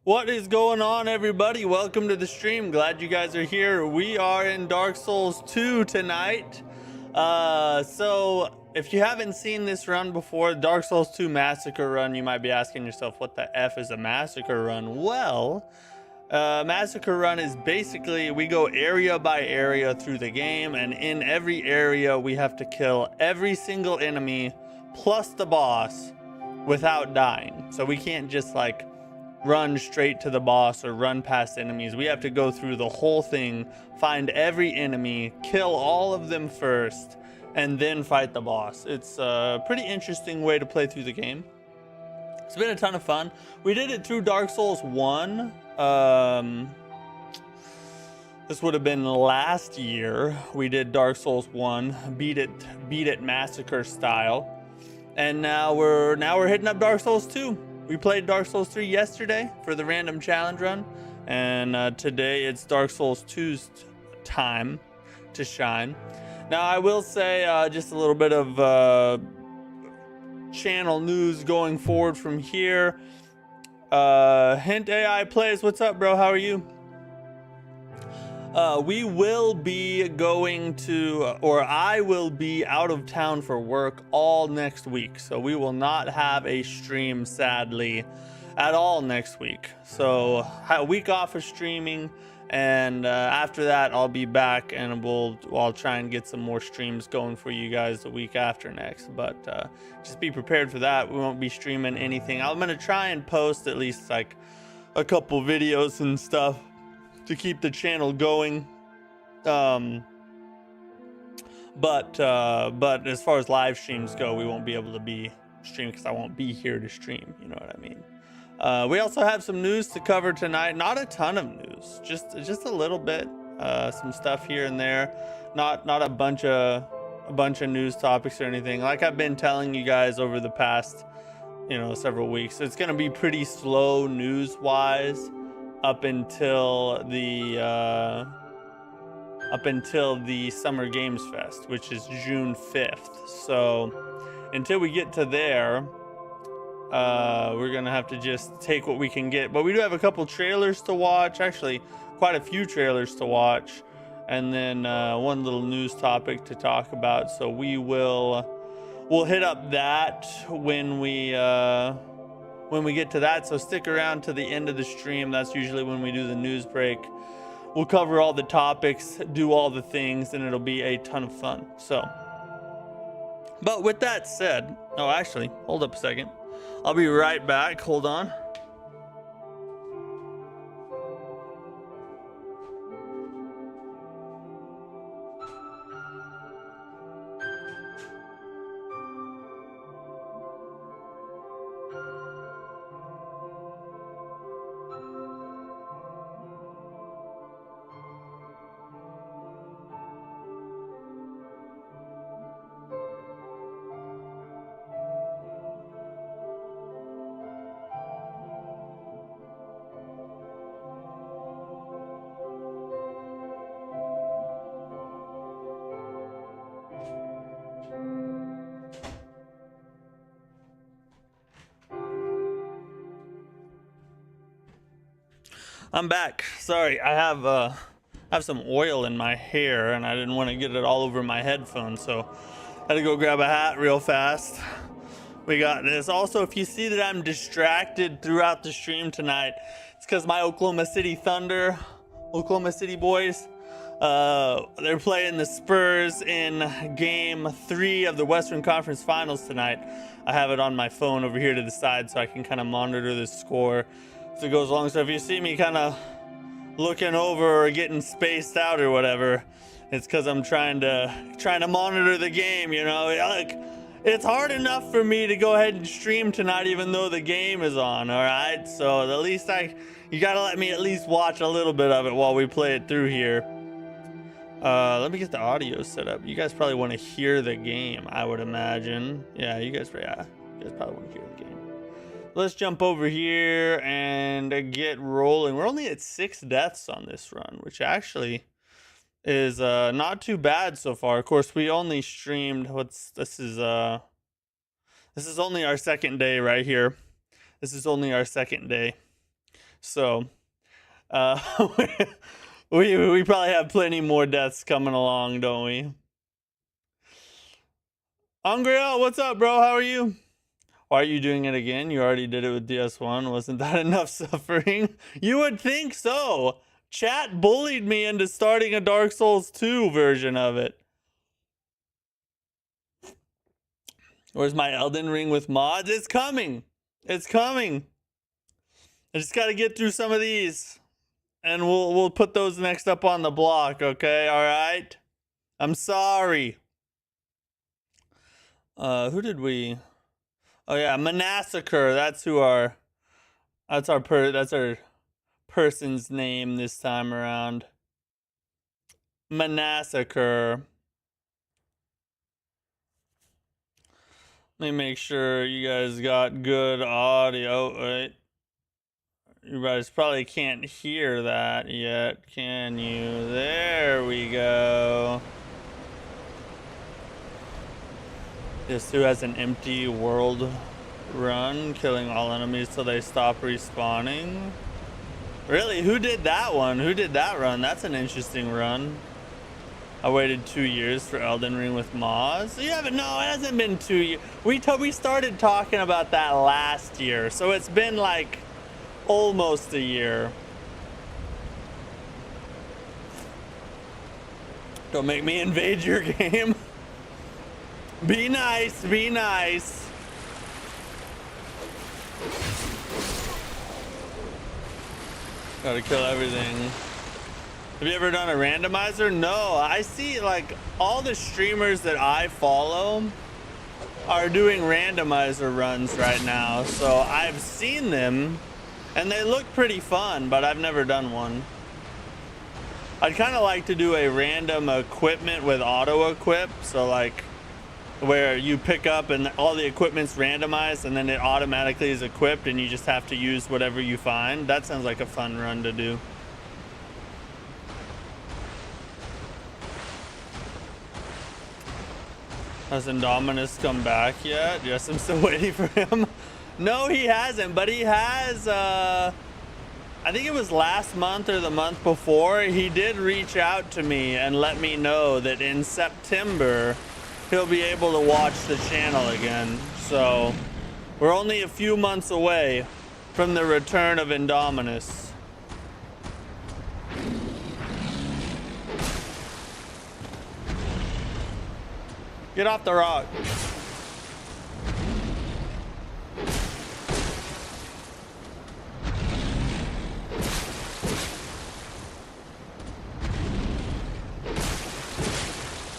What is going on, everybody? Welcome to the stream. Glad you guys are here. We are in Dark Souls 2 tonight. So if you haven't seen this run before, Dark Souls 2 Massacre Run, you might be asking yourself, what the F is a Massacre Run? Well, Massacre Run is basically, we go area by area through the game, and in every area we have to kill every single enemy plus the boss without dying. So we can't just like run straight to the boss or run past enemies. We have to go through the whole thing, find every enemy, kill all of them first, and then fight the boss. It's a pretty interesting way to play through the game. It's been a ton of fun. We did it through Dark Souls 1. This would have been last year. We did Dark Souls 1, beat it massacre style. And now we're hitting up Dark Souls 2. We played Dark Souls 3 yesterday for the random challenge run, and today it's Dark Souls 2's time to shine. Now I will say just a little bit of channel news going forward from here. Hint AI Plays, what's up, bro? How are you? We will be going to, or I will be out of town for work all next week. So we will not have a stream, sadly, at all next week. So a week off of streaming, and after that I'll be back, and I'll try and get some more streams going for you guys the week after next. But just be prepared for that. We won't be streaming anything. I'm gonna try and post at least like a couple videos and stuff to keep the channel going, but as far as live streams go, we won't be able to be streaming because I won't be here to stream. You know what I mean? We also have some news to cover tonight. Not a ton of news, just a little bit, some stuff here and there. Not a bunch of news topics or anything. Like I've been telling you guys over the past, several weeks, it's gonna be pretty slow news wise up until the Summer Games Fest, which is June 5th. So until we get to there, we're gonna have to just take what we can get. But we do have a couple trailers to watch, actually quite a few trailers to watch, and then one little news topic to talk about. So we'll hit up that when we get to that. So stick around to the end of the stream. That's usually when we do the news break. We'll cover all the topics, do all the things, and it'll be a ton of fun. So, but with that said, actually, hold up a second. I'll be right back. Hold on. I'm back. Sorry, I have some oil in my hair, and I didn't want to get it all over my headphones, so I had to go grab a hat real fast. We got this. Also, if you see that I'm distracted throughout the stream tonight, it's because my Oklahoma City Thunder, Oklahoma City boys, they're playing the Spurs in Game 3 of the Western Conference Finals tonight. I have it on my phone over here to the side so I can kind of monitor the score as it goes along. So if you see me kind of looking over or getting spaced out or whatever, it's because I'm trying to monitor the game. Like, it's hard enough for me to go ahead and stream tonight even though the game is on. All right, so at least you gotta let me at least watch a little bit of it while we play it through here. Let me get the audio set up. You guys probably want to hear the game, I would imagine. Yeah, you guys probably want to hear the game. Let's jump over here and get rolling. We're only at 6 deaths on this run, which actually is not too bad so far. Of course, we only streamed this is only our second day right here. This is only our second day. So we probably have plenty more deaths coming along, don't we? Angriel, what's up, bro? How are you? Why are you doing it again? You already did it with DS1. Wasn't that enough suffering? You would think so. Chat bullied me into starting a Dark Souls 2 version of it. Where's my Elden Ring with mods? It's coming. It's coming. I just got to get through some of these, and we'll put those next up on the block. Okay, all right. I'm sorry. Who did we? Oh yeah, Massacre. That's who our. That's our person's name this time around. Massacre. Let me make sure you guys got good audio. Wait. You guys probably can't hear that yet, can you? There we go. This who has an empty world run, killing all enemies till they stop respawning. Really? Who did that one? Who did that run? That's an interesting run. I waited 2 years for Elden Ring with mods. You haven't? No, it hasn't been 2 years. We started talking about that last year, so it's been like almost a year. Don't make me invade your game. Be nice, be nice. Gotta kill everything. Have you ever done a randomizer? No, I see like all the streamers that I follow are doing randomizer runs right now. So I've seen them and they look pretty fun, but I've never done one. I'd kind of like to do a random equipment with auto equip. So like where you pick up and all the equipment's randomized and then it automatically is equipped and you just have to use whatever you find. That sounds like a fun run to do. Has Indominus come back yet? Yes, I'm still waiting for him. No, he hasn't, but he has, I think it was last month or the month before, he did reach out to me and let me know that in September, he'll be able to watch the channel again. So, we're only a few months away from the return of Indominus. Get off the rock.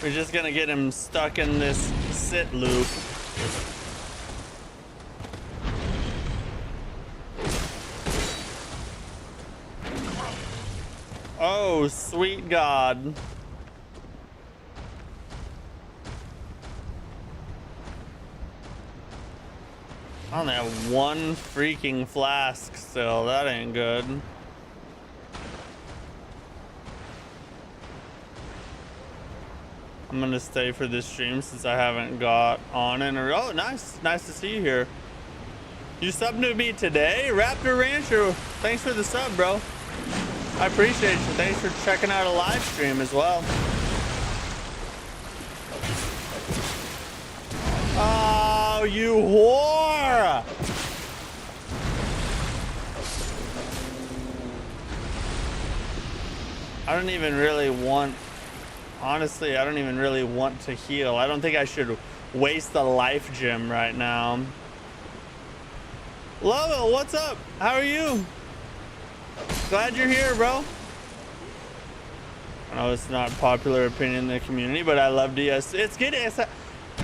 We're just gonna get him stuck in this sit loop. Oh, sweet God. I only have one freaking flask still. That ain't good. I'm gonna stay for this stream since I haven't got on in a row. Oh, nice to see you here. You subbed to me today? Raptor Rancher, thanks for the sub, bro. I appreciate you. Thanks for checking out a live stream as well. Oh, you whore! I don't even really want... Honestly, I don't even really want to heal. I don't think I should waste the life gem right now. Lovell, what's up? How are you? Glad you're here, bro. I know it's not popular opinion in the community, but I love DS. It's good.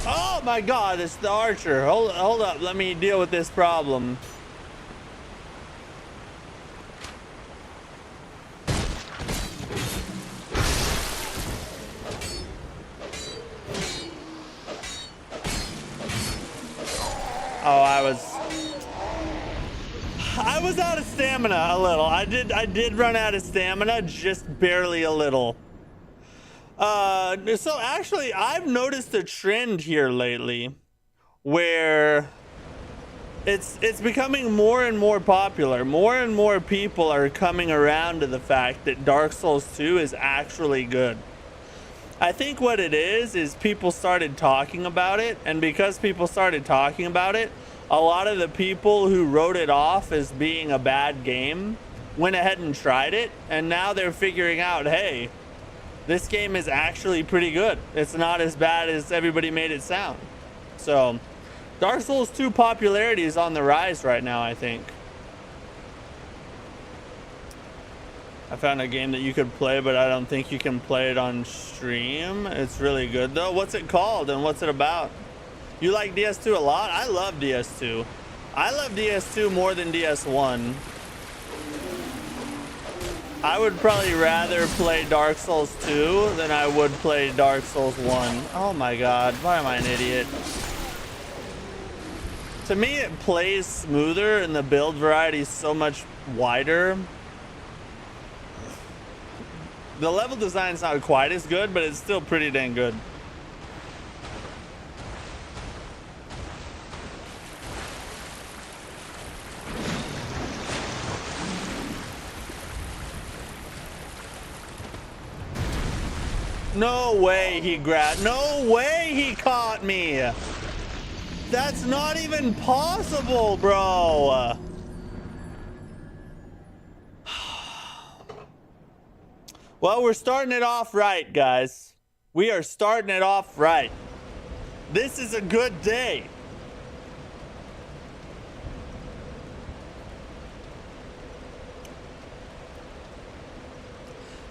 Oh my God, it's the archer. Hold up. Let me deal with this problem. Oh, I was out of stamina a little. I did run out of stamina, just barely a little. So actually, I've noticed a trend here lately where it's becoming more and more popular. More and more people are coming around to the fact that Dark Souls 2 is actually good. I think what it is people started talking about it, and because people started talking about it, a lot of the people who wrote it off as being a bad game went ahead and tried it, and now they're figuring out, hey, this game is actually pretty good. It's not as bad as everybody made it sound. So Dark Souls 2 popularity is on the rise right now, I think. I found a game that you could play, but I don't think you can play it on stream. It's really good though. What's it called and what's it about? You like DS2 a lot? I love DS2. I love DS2 more than DS1. I would probably rather play Dark Souls 2 than I would play Dark Souls 1. Oh my god, why am I an idiot? To me, it plays smoother and the build variety is so much wider. The level design's not quite as good, but it's still pretty dang good. No way he grabbed. No way he caught me. That's not even possible, bro. Well, we're starting it off right, guys. We are starting it off right. This is a good day.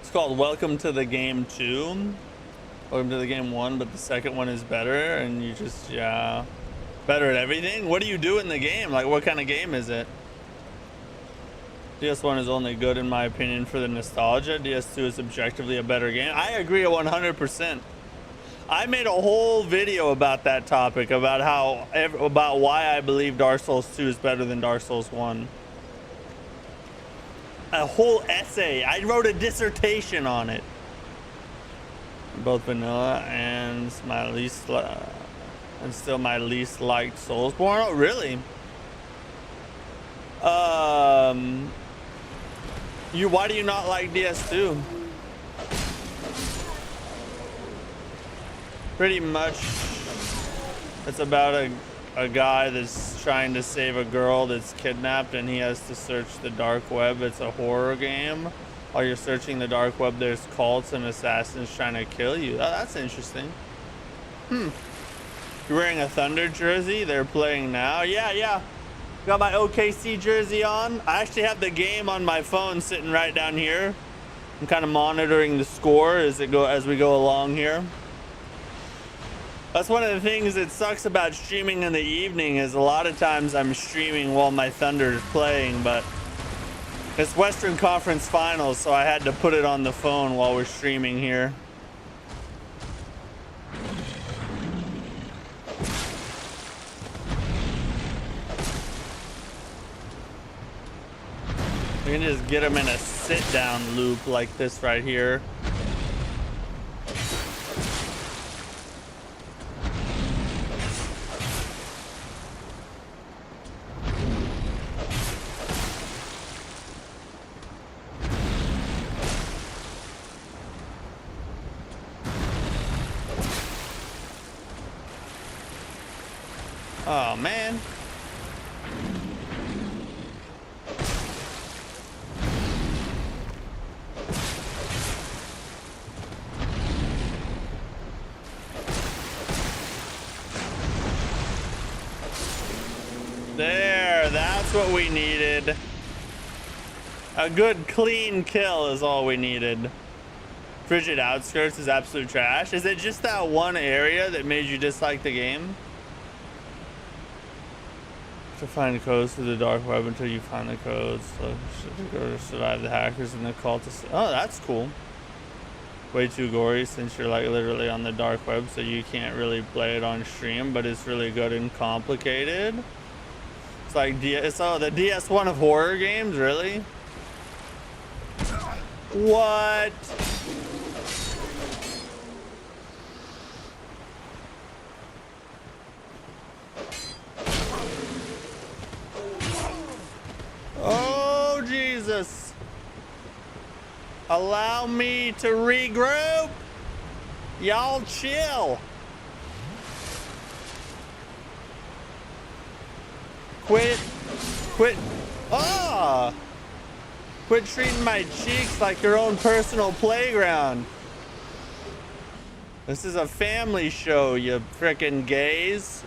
It's called Welcome to the Game 2. Welcome to the Game 1, but the second one is better, and you just, yeah. Better at everything? What do you do in the game? Like, what kind of game is it? DS1 is only good, in my opinion, for the nostalgia. DS2 is objectively a better game. I agree 100%. I made a whole video about that topic, about why I believe Dark Souls 2 is better than Dark Souls 1. A whole essay. I wrote a dissertation on it. Both vanilla and my least... and still my least liked Soulsborne. Oh, really? Why do you not like DS2? Pretty much, it's about a guy that's trying to save a girl that's kidnapped, and he has to search the dark web. It's a horror game. While you're searching the dark web, there's cults and assassins trying to kill you. Oh, that's interesting. You're wearing a Thunder jersey? They're playing now? Yeah. Got my OKC jersey on. I actually have the game on my phone sitting right down here. I'm kind of monitoring the score as we go along here. That's one of the things that sucks about streaming in the evening, is a lot of times I'm streaming while my Thunder is playing, but it's Western Conference Finals, so I had to put it on the phone while we're streaming here. We can just get them in a sit-down loop like this right here. Oh, man. There, that's what we needed. A good clean kill is all we needed. Frigid Outskirts is absolute trash. Is it just that one area that made you dislike the game? To find codes to the dark web until you find the codes. So should go to survive the hackers and the cultists. Oh, that's cool. Way too gory since you're like literally on the dark web, so you can't really play it on stream, but it's really good and complicated. It's like the DS1 of horror games, really? What? Jesus. Allow me to regroup. Y'all chill. Quit. Ah! Quit treating my cheeks like your own personal playground. This is a family show, you frickin' gays.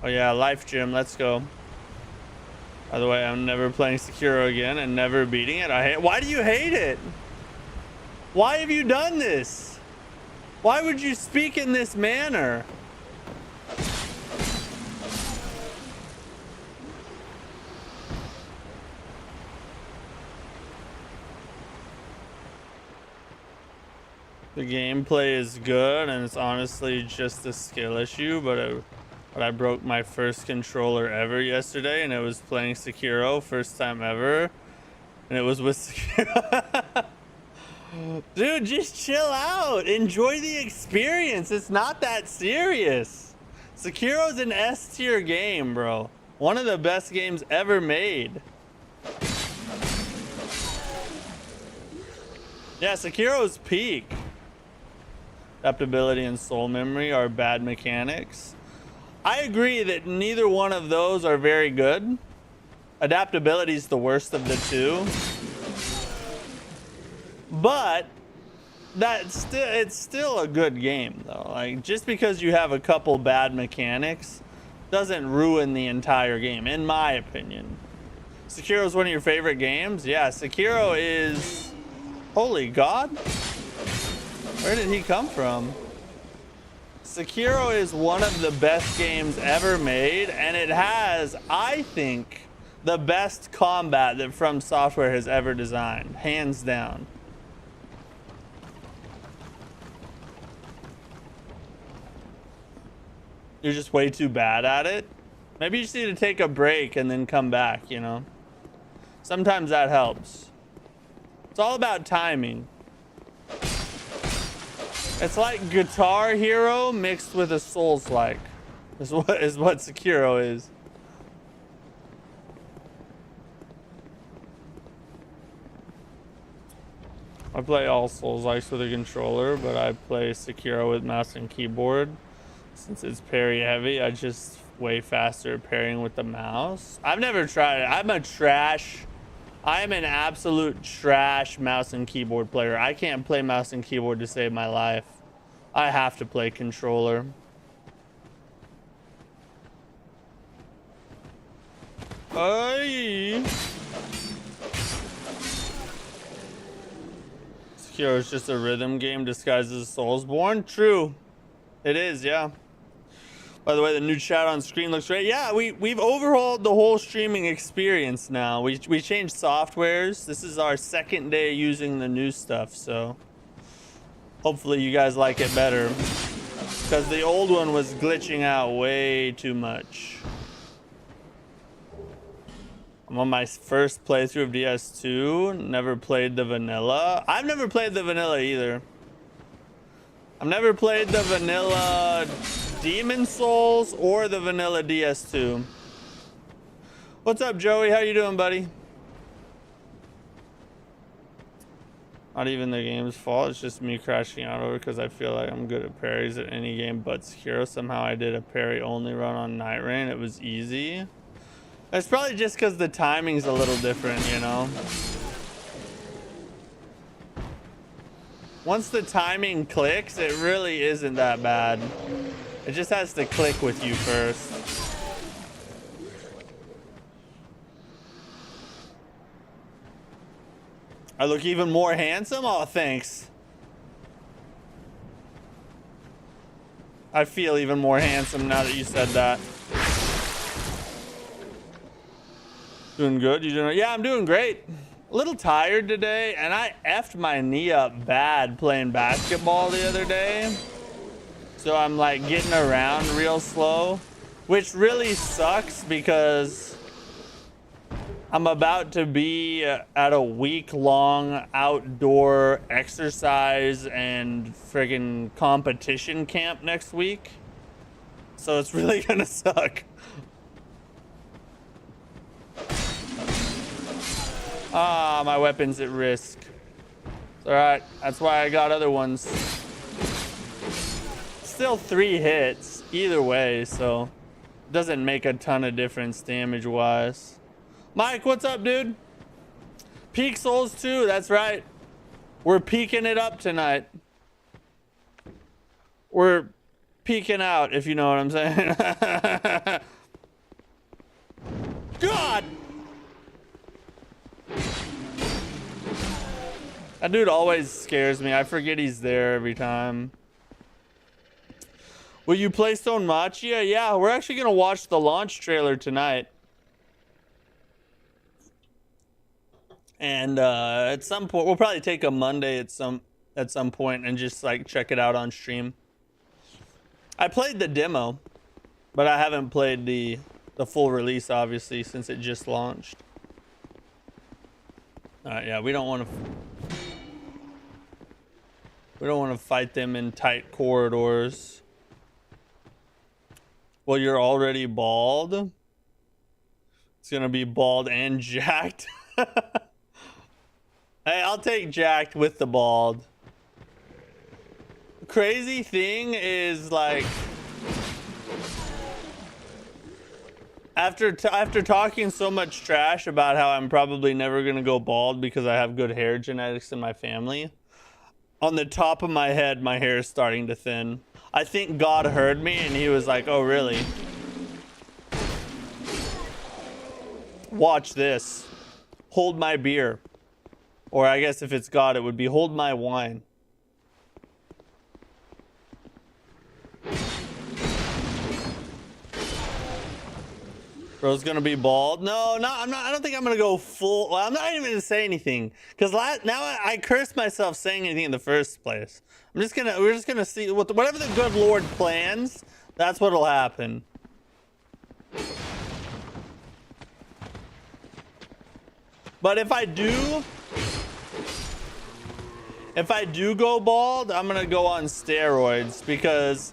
Oh yeah, Life Gym, let's go. By the way, I'm never playing Sekiro again and never beating it. Why do you hate it? Why have you done this? Why would you speak in this manner? The gameplay is good and it's honestly just a skill issue, but I broke my first controller ever yesterday and it was playing Sekiro, first time ever, and it was with Sekiro. Dude, just chill out. Enjoy the experience. It's not that serious. Sekiro's an S tier game, bro. One of the best games ever made. Yeah, Sekiro's peak. Adaptability and soul memory are bad mechanics. I agree that neither one of those are very good. Adaptability is the worst of the two. But it's still a good game though. Like, just because you have a couple bad mechanics doesn't ruin the entire game, in my opinion. Sekiro is one of your favorite games? Yeah, Sekiro is... Holy God. Where did he come from? Sekiro is one of the best games ever made, and it has, I think, the best combat that From Software has ever designed, hands down. You're just way too bad at it. Maybe you just need to take a break and then come back, you know? Sometimes that helps. It's all about timing. It's like Guitar Hero mixed with a Souls-like. Is what Sekiro is. I play all Souls-likes with a controller, but I play Sekiro with mouse and keyboard. Since it's parry heavy, I just way faster at parrying with the mouse. I've never tried it. I am an absolute trash mouse and keyboard player. I can't play mouse and keyboard to save my life. I have to play controller. Hey. Sekiro is just a rhythm game disguised as Soulsborne. True. It is, yeah. By the way, the new chat on screen looks great. Yeah, we've overhauled the whole streaming experience now. We changed softwares. This is our second day using the new stuff, so hopefully you guys like it better, because the old one was glitching out way too much. I'm on my first playthrough of DS2. Never played the vanilla. I've never played the vanilla either. I've never played the vanilla Demon Souls or the vanilla DS2. What's up, Joey? How you doing, buddy? Not even the game's fault. It's just me crashing out over because I feel like I'm good at parries at any game but Sekiro. Somehow I did a parry only run on Night Rain. It was easy. It's probably just because the timing's a little different, you know? Once the timing clicks, it really isn't that bad. It just has to click with you first. I look even more handsome? Oh, thanks. I feel even more handsome now that you said that. Doing good? You doing? Yeah, I'm doing great. A little tired today, and I effed my knee up bad playing basketball the other day. So I'm like getting around real slow, which really sucks because I'm about to be at a week-long outdoor exercise and friggin' competition camp next week. So it's really gonna suck. Ah, my weapon's at risk. It's alright, that's why I got other ones. Still 3 hits either way, so it doesn't make a ton of difference damage-wise. Mike, what's up, dude? Peak Souls 2, that's right. We're peaking it up tonight. We're peeking out, if you know what I'm saying. God! That dude always scares me. I forget he's there every time. Will you play Stone Machia? Yeah, we're actually gonna watch the launch trailer tonight. And at some point, we'll probably take a Monday at some point and just like check it out on stream. I played the demo, but I haven't played the full release, obviously, since it just launched. Yeah, we don't want to fight them in tight corridors. Well, you're already bald. It's gonna be bald and jacked. Hey, I'll take jacked with the bald. Crazy thing is, like, after talking so much trash about how I'm probably never gonna go bald because I have good hair genetics in my family, on the top of my head, my hair is starting to thin. I think God heard me and he was like, oh, really? Watch this. Hold my beer. Or I guess if it's God, it would be hold my wine. Bro's gonna be bald. No, I'm not. I don't think I'm gonna go full. Well, I'm not even gonna say anything because now I cursed myself saying anything in the first place. We're just gonna see whatever the good Lord plans. That's what'll happen. But if I do go bald, I'm gonna go on steroids because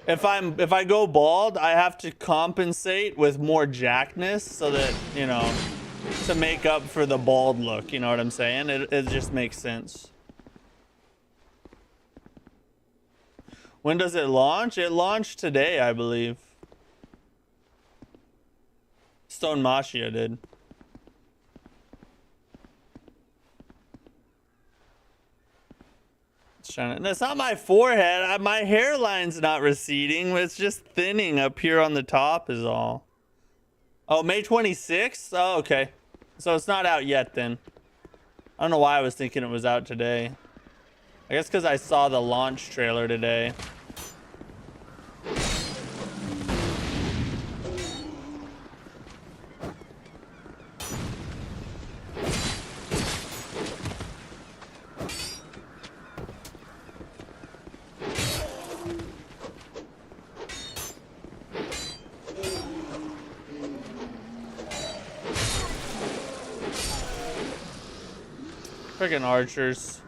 if I go bald, I have to compensate with more jackness so that, you know, to make up for the bald look. You know what I'm saying? It just makes sense. When does it launch? It launched today, I believe. Stone Machia did. That's not my forehead. My hairline's not receding. It's just thinning up here on the top is all. Oh, May 26th? Oh, okay. So it's not out yet then. I don't know why I was thinking it was out today. I guess because I saw the launch trailer today. Freaking archers.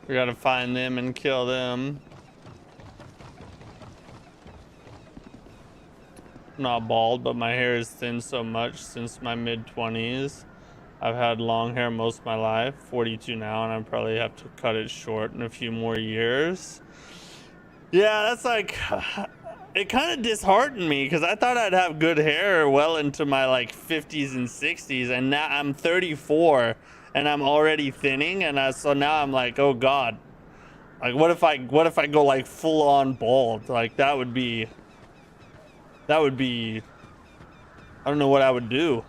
We gotta find them and kill them. I'm not bald, but my hair is thin so much since my mid-20s. I've had long hair most of my life, 42 now, and I probably have to cut it short in a few more years. Yeah, that's like, it kind of disheartened me because I thought I'd have good hair well into my like 50s and 60s, and now I'm 34 and I'm already thinning, and so now I'm like, oh God, like what if I go like full on bald? Like that would be, I don't know what I would do.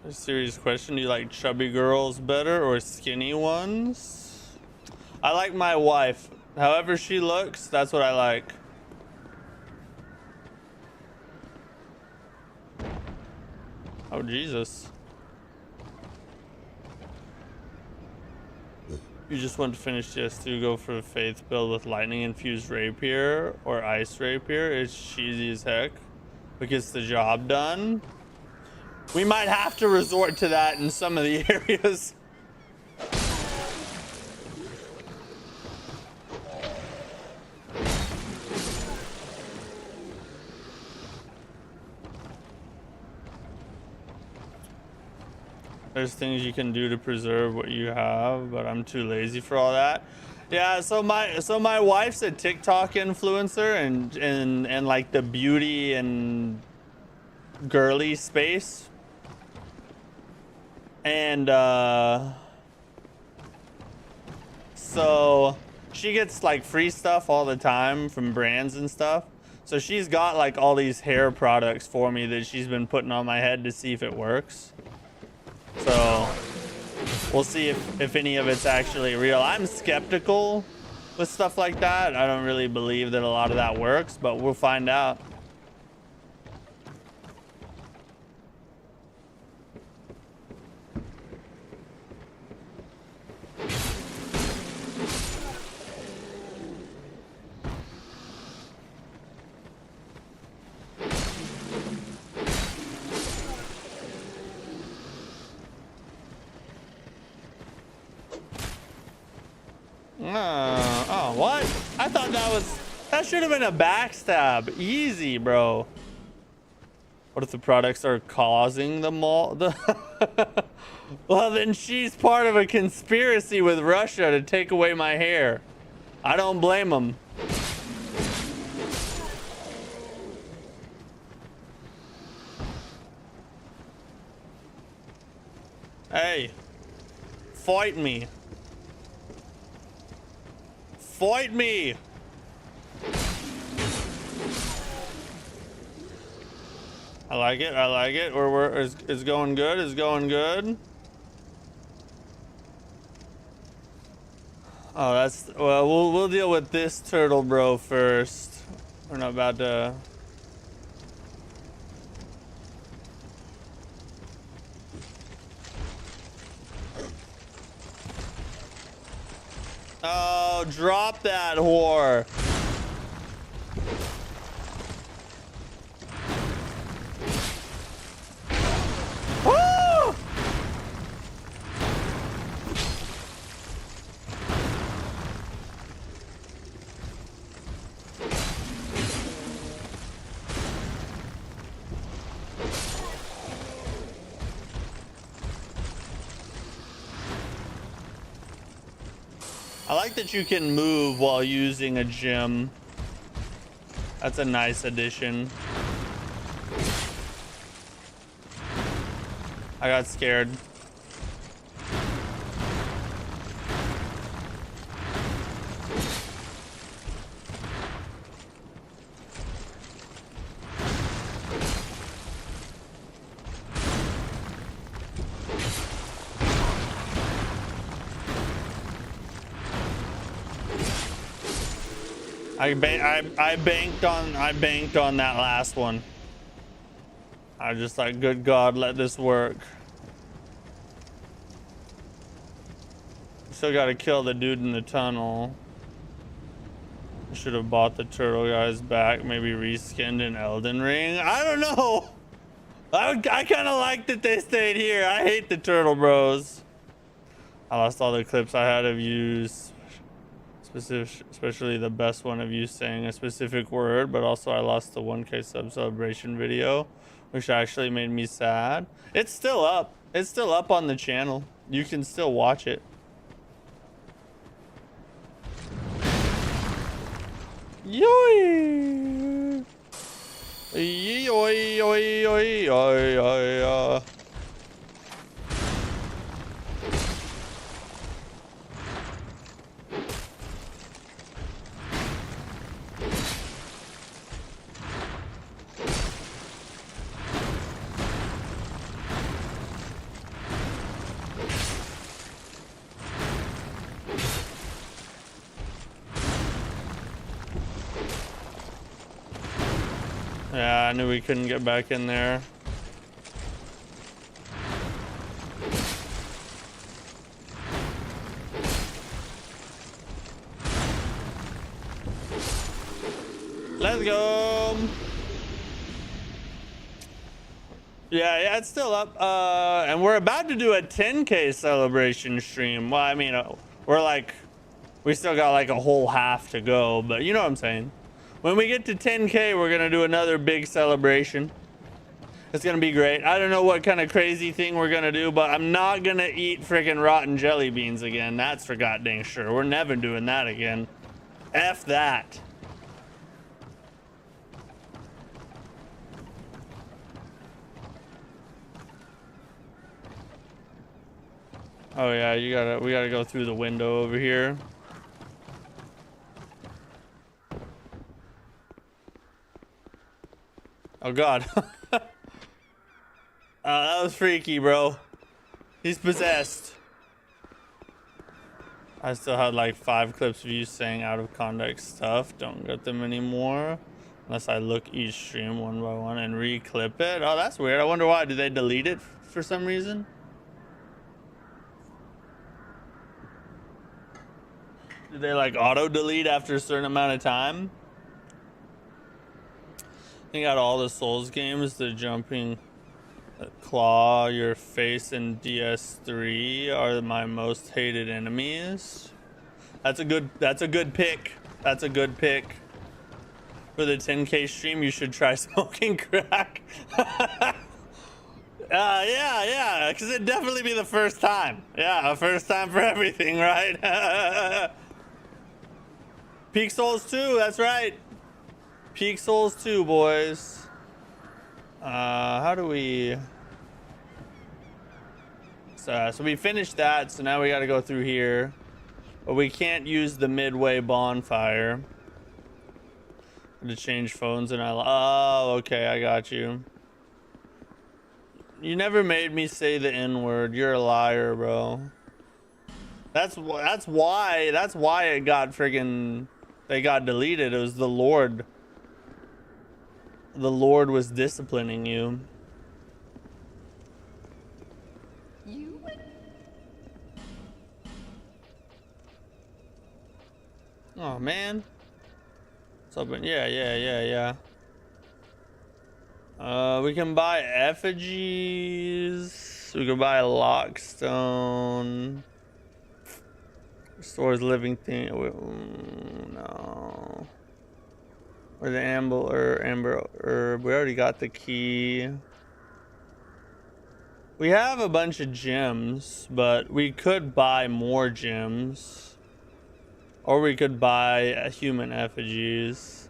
A serious question. Do you like chubby girls better or skinny ones? I like my wife. However she looks, that's what I like. Oh, Jesus. You just want to finish CS2, go for a faith build with lightning infused rapier or ice rapier. It's cheesy as heck, but gets the job done. We might have to resort to that in some of the areas. There's things you can do to preserve what you have, but I'm too lazy for all that. Yeah, so my wife's a TikTok influencer and like the beauty and girly space. And so she gets like free stuff all the time from brands and stuff. So she's got like all these hair products for me that she's been putting on my head to see if it works. So we'll see if any of it's actually real. I'm skeptical with stuff like that. I don't really believe that a lot of that works, but we'll find out. Oh, what? I thought that should have been a backstab. Easy, bro. What if the products are causing the mall? Well, then she's part of a conspiracy with Russia to take away my hair. I don't blame them. Hey, fight me. Fight me. I like it. I like it. It's going good. It's going good. Oh, that's well. We'll deal with this turtle, bro, first. We're not about to. Oh, drop that whore. Woo! I like that you can move while using a gem. That's a nice addition. I got scared. I banked on that last one. I was just like, good God, let this work. Still got to kill the dude in the tunnel. Should have bought the turtle guys back. Maybe reskinned in Elden Ring. I don't know. I kind of like that they stayed here. I hate the turtle bros. I lost all the clips I had of you, especially the best one of you saying a specific word, but also I lost the 1K sub celebration video, which actually made me sad. It's still up. It's still up on the channel. You can still watch it. Yoy! Yoy, yoy, yoy, yoy, yoy. Yeah, I knew we couldn't get back in there. Let's go. Yeah, it's still up. And we're about to do a 10K celebration stream. Well, I mean, we still got like a whole half to go, but you know what I'm saying. When we get to 10K, we're gonna do another big celebration. It's gonna be great. I don't know what kind of crazy thing we're gonna do, but I'm not gonna eat freaking rotten jelly beans again. That's for goddamn sure. We're never doing that again. F that. Oh yeah, we gotta go through the window over here. Oh god. That was freaky, bro. He's possessed. I still had like 5 clips of you saying out of context stuff. Don't get them anymore. Unless I look each stream one by one and re-clip it. Oh, that's weird. I wonder why. Did they delete it for some reason? Did they like auto delete after a certain amount of time? I think out of all the Souls games, the jumping claw, your face, and DS3 are my most hated enemies. That's a good pick. That's a good pick. For the 10K stream, you should try smoking crack. Yeah, because it'd definitely be the first time. Yeah, a first time for everything, right? Peak Souls 2, that's right. Peak Souls 2, boys. How do we... So we finished that, so now we gotta go through here. But we can't use the midway bonfire. To change phones and oh, okay, I got you. You never made me say the N-word. You're a liar, bro. That's why it got friggin'... They got deleted. It was the Lord. The Lord was disciplining you. Oh man. What's up? Yeah. We can buy effigies. We can buy a lockstone. Restores living thing. No. Or the amber herb. We already got the key. We have a bunch of gems, but we could buy more gems. Or we could buy human effigies.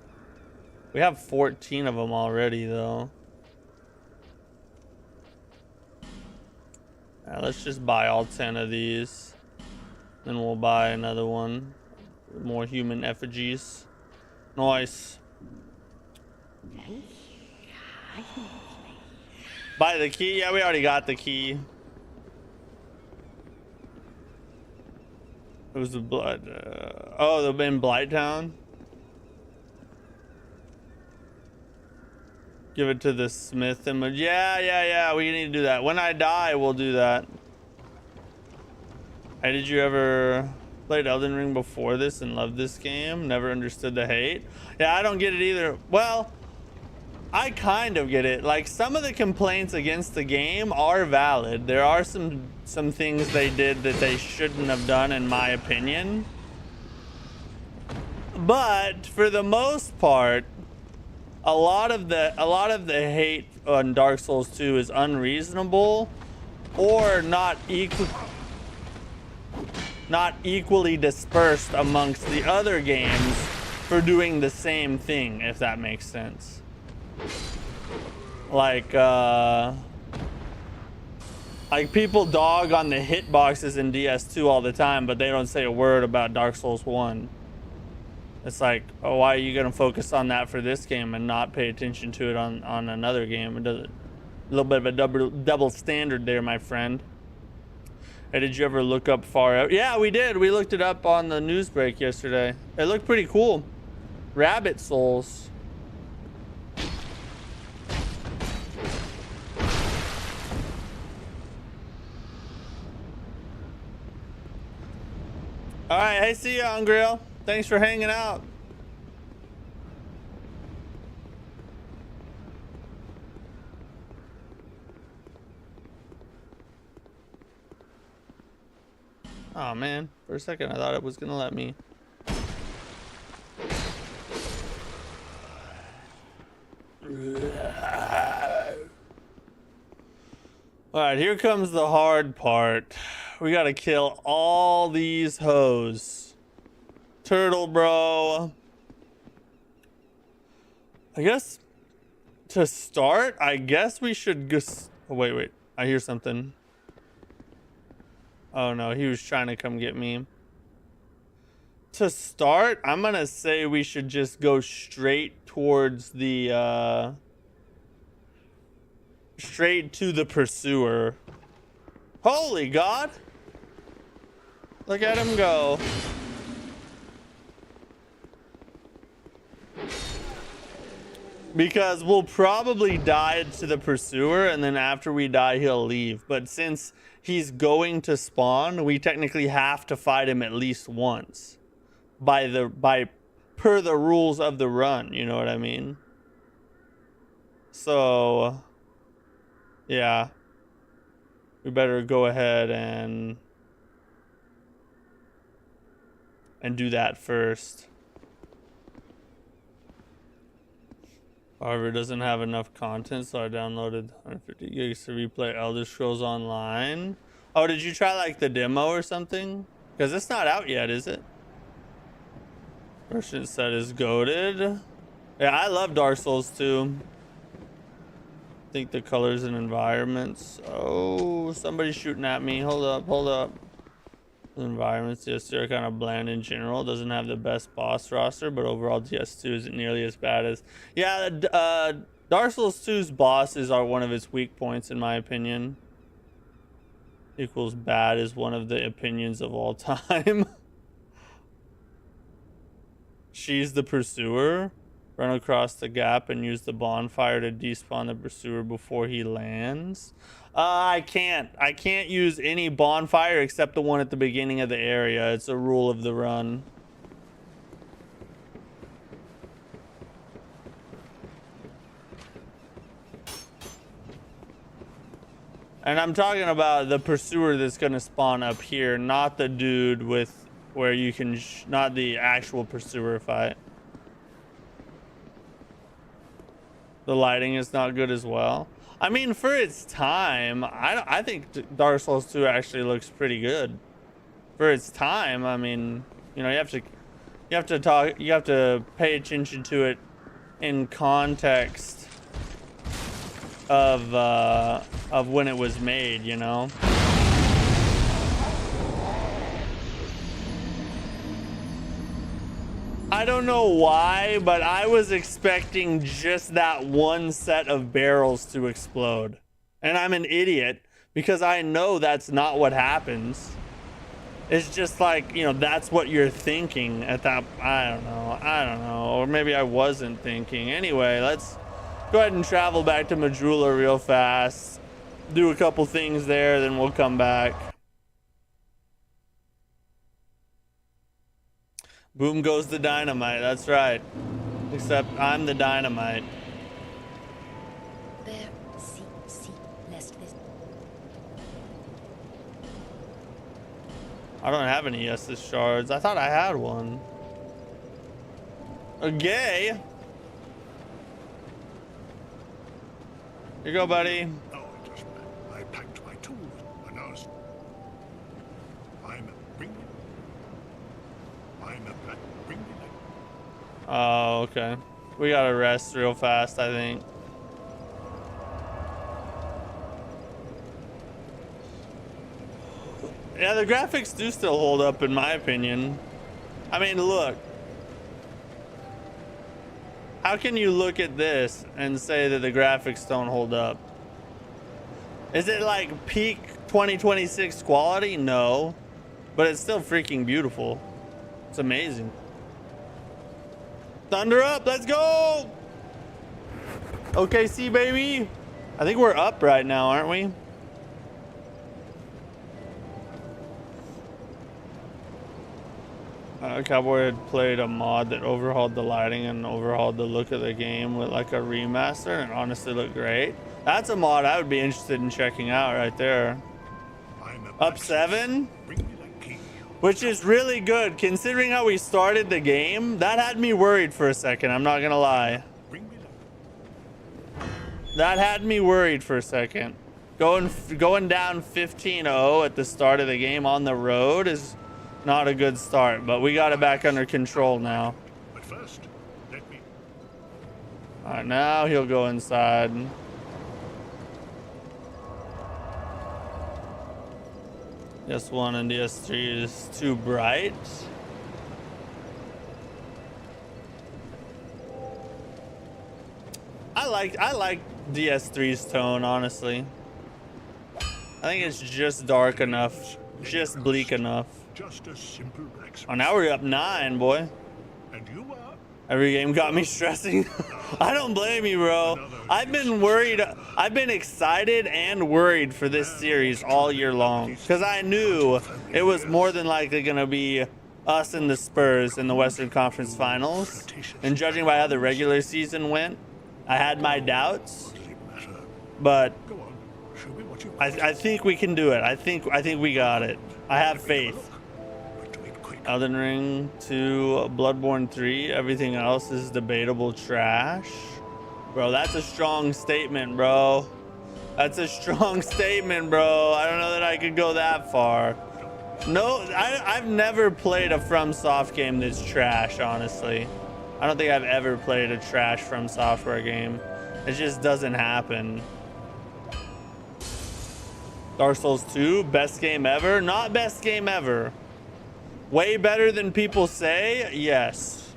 We have 14 of them already, though. Let's just buy all 10 of these. Then we'll buy another one. More human effigies. Nice. Buy the key? Yeah, we already got the key. It was the blood. Oh, they've been Blighttown. Give it to the Smith image. Yeah. We need to do that. When I die, we'll do that. Hey, did you ever played Elden Ring before this and loved this game? Never understood the hate. Yeah, I don't get it either. Well, I kind of get it. Like, some of the complaints against the game are valid. There are some things they did that they shouldn't have done, in my opinion. But for the most part, a lot of the hate on Dark Souls 2 is unreasonable or not equally dispersed amongst the other games for doing the same thing, if that makes sense. Like people dog on the hitboxes in DS2 all the time, but they don't say a word about Dark Souls 1. It's like, oh, why are you gonna focus on that for this game and not pay attention to it on another game? It does a little bit of a double standard there, my friend. Hey, did you ever look up Far Out? Yeah, we did. We looked it up on the news break yesterday. It looked pretty cool. Rabbit Souls. All right, hey, see ya, Ungrill. Thanks for hanging out. Oh man, for a second I thought it was gonna let me. All right, here comes the hard part. We gotta kill all these hoes. Turtle bro. I guess to start, I guess we should just... Oh, wait. I hear something. Oh no, he was trying to come get me. To start, I'm gonna say we should just go straight towards the, straight to the pursuer. Holy God! Look at him go. Because we'll probably die to the pursuer, and then after we die, he'll leave. But since he's going to spawn, we technically have to fight him at least once. Per the rules of the run, you know what I mean? So, yeah. We better go ahead and do that first. However, it doesn't have enough content, so I downloaded 150 gigs to replay Elder Scrolls Online. Oh, did you try like the demo or something? Because it's not out yet, is it? Version set is goated. Yeah, I love Dark Souls 2. I think the colors and environments. Oh, somebody's shooting at me. Hold up. The environments, DS2 are kind of bland in general. Doesn't have the best boss roster, but overall DS2 isn't nearly as bad as... Yeah, Dark Souls 2's bosses are one of its weak points, in my opinion. Equals bad is one of the opinions of all time. She's the pursuer. Run across the gap and use the bonfire to despawn the pursuer before he lands. I can't use any bonfire except the one at the beginning of the area. It's a rule of the run. And I'm talking about the pursuer that's gonna spawn up here, not the dude with where you can not the actual pursuer fight. The lighting is not good as well. I mean, for its time, I think Dark Souls 2 actually looks pretty good. For its time, I mean, you know, you have to pay attention to it in context of when it was made, you know. I don't know why, but I was expecting just that one set of barrels to explode. And I'm an idiot because I know that's not what happens. It's just like, you know, that's what you're thinking at that. I don't know. Or maybe I wasn't thinking. Anyway, let's go ahead and travel back to Majula real fast. Do a couple things there, then we'll come back. Boom goes the dynamite, that's right. Except I'm the dynamite. There, see, lest this. I don't have any Estus shards. I thought I had one. A gay? Here you go, buddy. Oh, it doesn't matter. I packed my tools and I was... Oh, okay. We gotta rest real fast, I think. Yeah, the graphics do still hold up, in my opinion. I mean, look. How can you look at this and say that the graphics don't hold up? Is it like peak 2026 quality? No. But it's still freaking beautiful. It's amazing. Thunder up, let's go! OKC, baby. I think we're up right now, aren't we? Cowboy had played a mod that overhauled the lighting and overhauled the look of the game with like a remaster, and it honestly looked great. That's a mod I would be interested in checking out right there. Up 7, which is really good considering how we started the game. That had me worried for a second, I'm not gonna lie. That had me worried for a second. Going down 15-0 at the start of the game on the road is not a good start, but we got it back under control now. But first, let me. All right, now he'll go inside. DS1 and DS3 is too bright. I like DS3's tone, honestly. I think it's just dark enough, just bleak enough. Just a simple blacksmith. Oh, now we're up 9, boy. And you are. Every game got me stressing. I don't blame you, bro. I've been worried. I've been excited and worried for this series all year long because I knew it was more than likely going to be us and the Spurs in the Western Conference Finals. And judging by how the regular season went, I had my doubts, but Go on. Show me what you I think we can do it. I think we got it. I have faith. But do it quick. Elden Ring 2, Bloodborne 3, everything else is debatable trash. Bro, that's a strong statement, bro. That's a strong statement, bro. I don't know that I could go that far. No, I've never played a FromSoft game that's trash, honestly. I don't think I've ever played a trash From Software game. It just doesn't happen. Dark Souls 2, best game ever? Not best game ever. Way better than people say? Yes.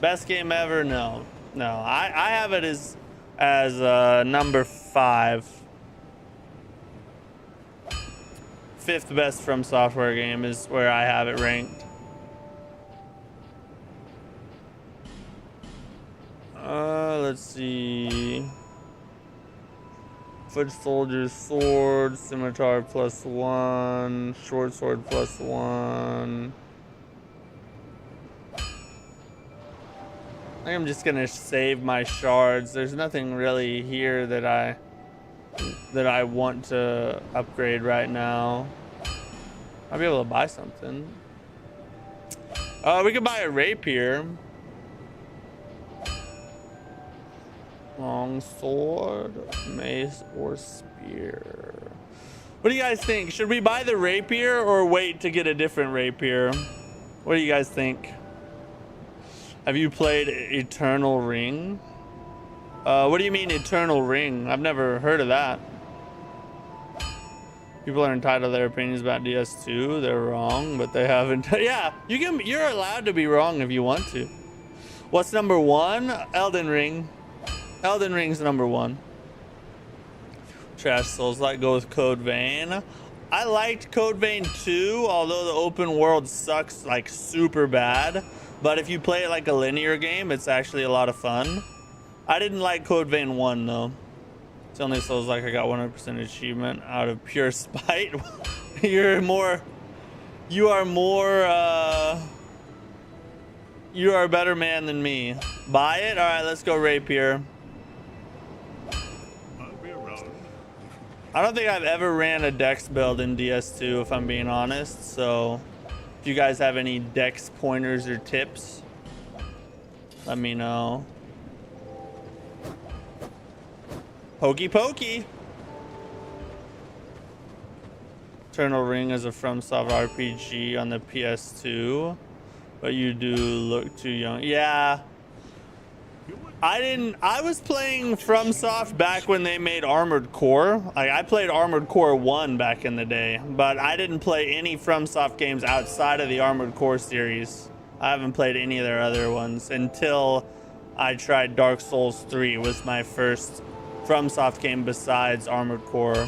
Best game ever? No. No. I have it as number 5. 5th best From Software game is where I have it ranked. Let's see. Foot Soldier's Sword, Scimitar +1, Short Sword +1. I think I'm just gonna save my shards. There's nothing really here that I want to upgrade right now. I'll be able to buy something. We could buy a rapier. Long sword, mace, or spear. What do you guys think? Should we buy the rapier or wait to get a different rapier? What do you guys think? Have you played Eternal Ring? What do you mean Eternal Ring? I've never heard of that. People are entitled to their opinions about DS2. They're wrong, but they haven't. Yeah, you're allowed to be wrong if you want to. What's number 1? Elden Ring. Elden Ring's number 1. Trash Souls like go with Code Vein. I liked Code Vein 2, although the open world sucks like super bad. But if you play it like a linear game, it's actually a lot of fun. I didn't like Code Vein 1 though. It's only Souls like I got 100% achievement out of pure spite. You are a better man than me. Buy it? All right, let's go rapier. I don't think I've ever ran a Dex build in DS2, if I'm being honest. So if you guys have any Dex pointers or tips, let me know. Hokey pokey. Eternal Ring is a FromSoft RPG on the PS2, but you do look too young. Yeah. I was playing FromSoft back when they made Armored Core. I played Armored Core 1 back in the day, but I didn't play any FromSoft games outside of the Armored Core series. I haven't played any of their other ones until I tried Dark Souls 3. Was my first FromSoft game besides Armored Core.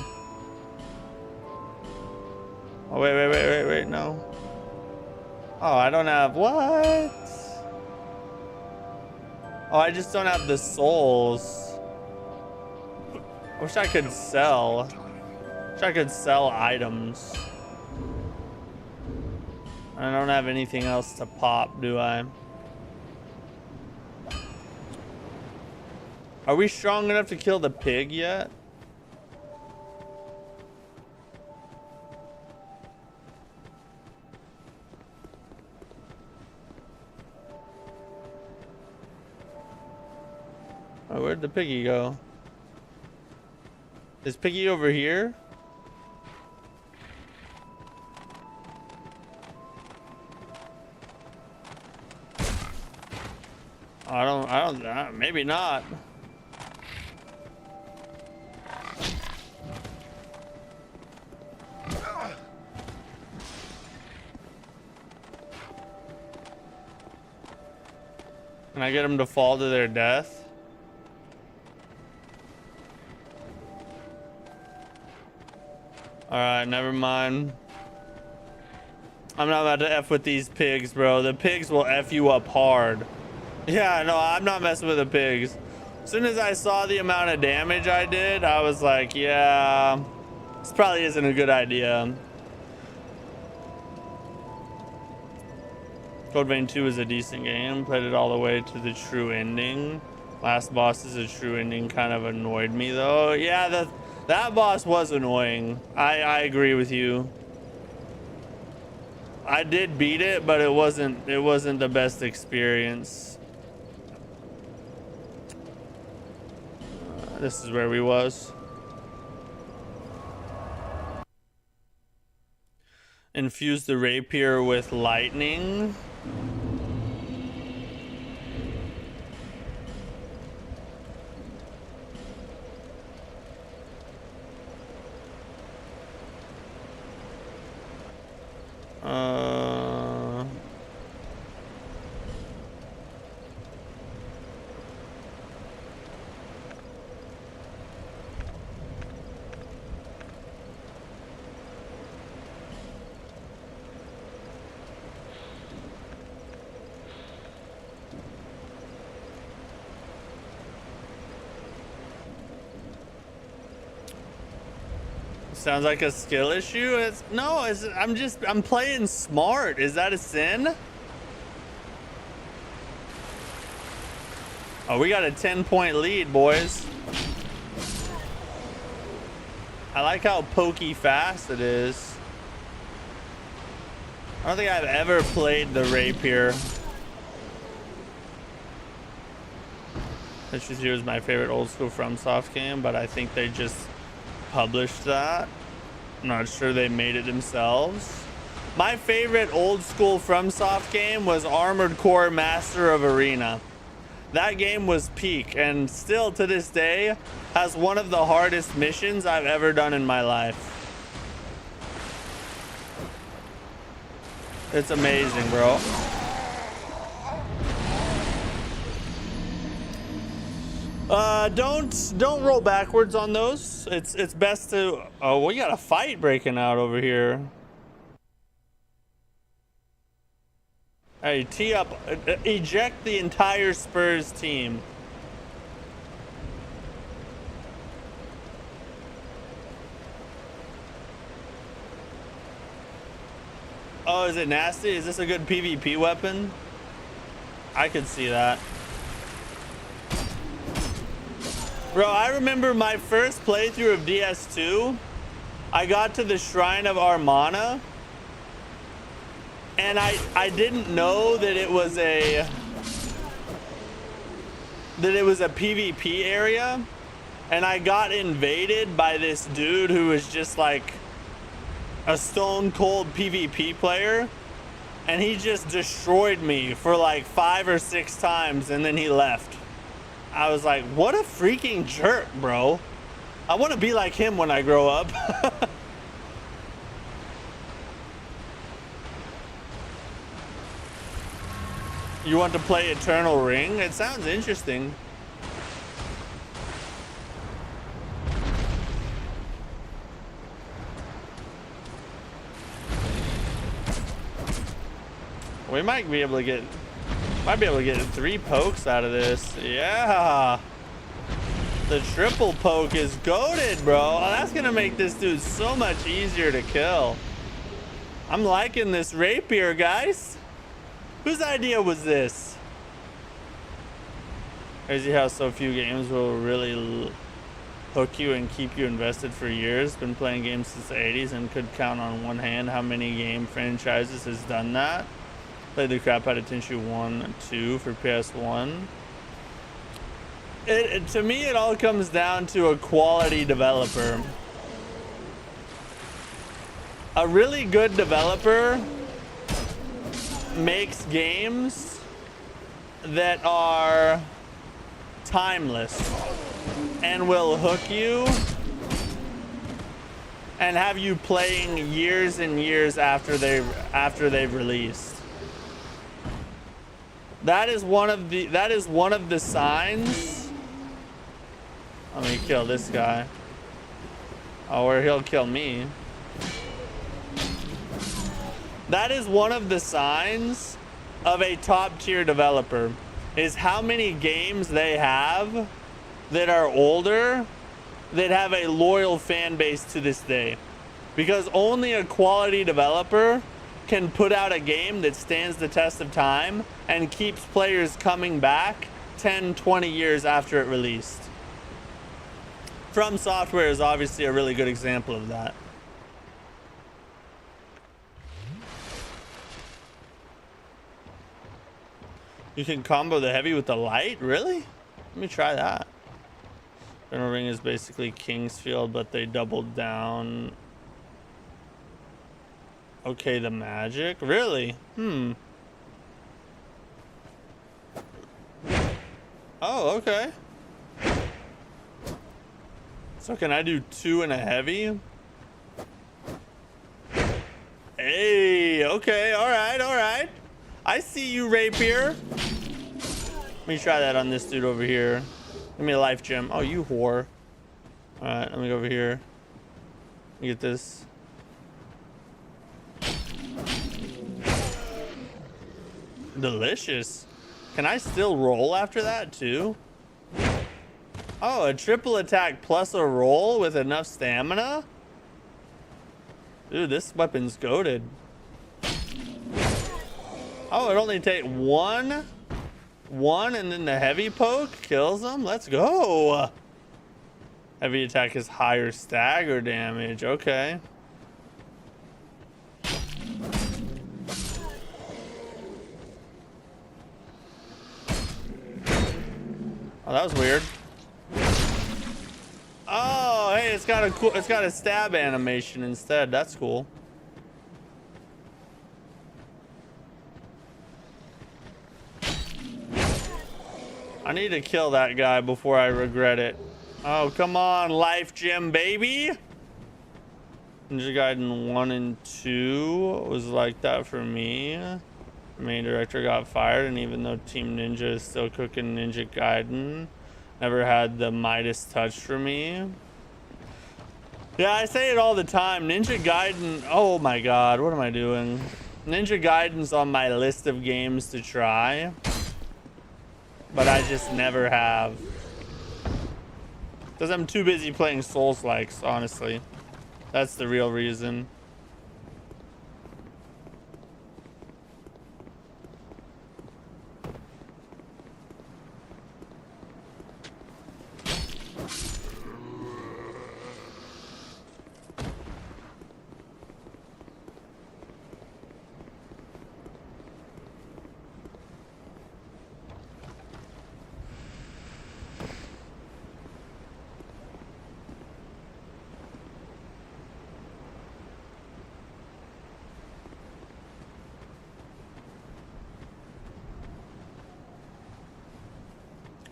Oh, wait, no. Oh, I don't have what? Oh, I just don't have the souls. I wish I could sell. Wish I could sell items. I don't have anything else to pop, do I? Are we strong enough to kill the pig yet? Oh, where'd the piggy go? Is Piggy over here? I don't, maybe not. Can I get them to fall to their death? Alright, never mind. I'm not about to F with these pigs, bro. The pigs will F you up hard. Yeah, no, I'm not messing with the pigs. As soon as I saw the amount of damage I did, I was like, yeah, this probably isn't a good idea. Code Vein 2 is a decent game. Played it all the way to the true ending. Last boss is a true ending. Kind of annoyed me though. Yeah, that boss was annoying. I agree with you. I did beat it, but it wasn't the best experience. This is where we was. Infuse the rapier with lightning. Sounds like a skill issue. I'm playing smart. Is that a sin? Oh, we got a 10-point lead, boys. I like how pokey fast it is. I don't think I've ever played the rapier. This is here's my favorite old school FromSoft game, but I think they just published that. I'm not sure they made it themselves. My favorite old school FromSoft game was Armored Core Master of Arena. That game was peak and still to this day has one of the hardest missions I've ever done in my life. It's amazing, bro. Don't roll backwards on those. It's best to. Oh, we got a fight breaking out over here. Hey, tee up, eject the entire Spurs team. Oh, is it nasty? Is this a good PvP weapon? I could see that. Bro, I remember my first playthrough of DS2. I got to the Shrine of Armana. And I didn't know that it was a PvP area. And I got invaded by this dude who was just like a stone cold PvP player. And he just destroyed me for like 5 or 6 times and then he left. I was like, what a freaking jerk, bro. I want to be like him when I grow up. You want to play Eternal Ring? It sounds interesting. We might be able to get 3 pokes out of this. Yeah. The triple poke is goated, bro. Oh, that's gonna make this dude so much easier to kill. I'm liking this rapier, guys. Whose idea was this? Crazy how so few games will really hook you and keep you invested for years. Been playing games since the 80s and could count on one hand how many game franchises has done that. Played the crap out of Tenchu 1 and 2 for PS1. To me, it all comes down to a quality developer. A really good developer makes games that are timeless and will hook you and have you playing years and years after they've released. That is one of the signs. Let me kill this guy. Oh, or he'll kill me. That is one of the signs of a top tier developer, is how many games they have that are older that have a loyal fan base to this day. Because only a quality developer can put out a game that stands the test of time and keeps players coming back 10, 20 years after it released. From Software is obviously a really good example of that. You can combo the heavy with the light? Really? Let me try that. Inner Ring is basically Kingsfield, but they doubled down. Okay, the magic? Really? Oh, okay. So can I do 2 and a heavy? Hey, okay, alright, alright. I see you, Rapier. Let me try that on this dude over here. Give me a life gem. Oh, you whore. Alright, let me go over here. Let me get this. Delicious. Can I still roll after that too? Oh, a triple attack plus a roll with enough stamina? Dude, this weapon's goated. Oh, it only take one and then the heavy poke kills him. Let's go. Heavy attack is higher stagger damage. Okay. Oh, that was weird. Oh, hey, it's got a stab animation instead. That's cool. I need to kill that guy before I regret it. Oh, come on, life gem, baby. Ninja Gaiden 1 and 2 was like that for me. The main director got fired, and even though Team Ninja is still cooking Ninja Gaiden, never had the Midas touch for me. Yeah, I say it all the time. Ninja Gaiden, oh my god, what am I doing? Ninja Gaiden's on my list of games to try, but I just never have. Because I'm too busy playing Souls-likes, honestly. That's the real reason.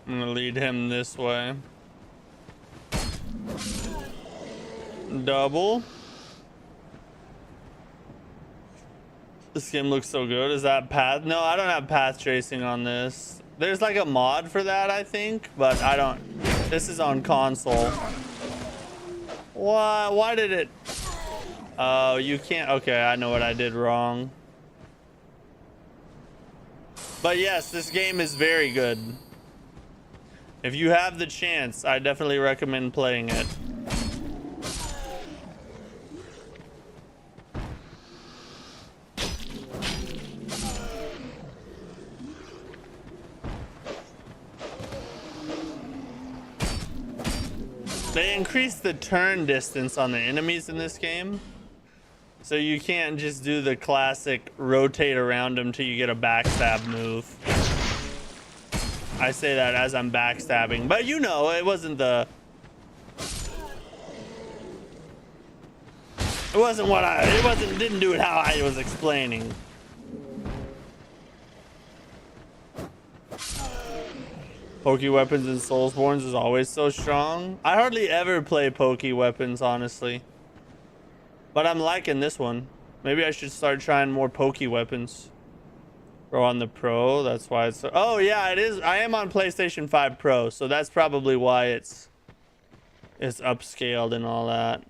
I'm gonna lead him this way. Double. This game looks so good. Is that path? No, I don't have path tracing on this. There's like a mod for that, I think, but I don't. This is on console. Why did it? Oh, you can't. Okay, I know what I did wrong. But yes, this game is very good. If you have the chance, I definitely recommend playing it. They increased the turn distance on the enemies in this game. So you can't just do the classic rotate around them till you get a backstab move. I say that as I'm backstabbing, but you know, it wasn't the... It wasn't what I... It wasn't... Didn't do it how I was explaining. Pokey weapons in Soulsborns is always so strong. I hardly ever play pokey weapons, honestly. But I'm liking this one. Maybe I should start trying more pokey weapons. Bro, on the Pro, that's why it's... Oh, yeah, it is. I am on PlayStation 5 Pro, so that's probably why it's upscaled and all that.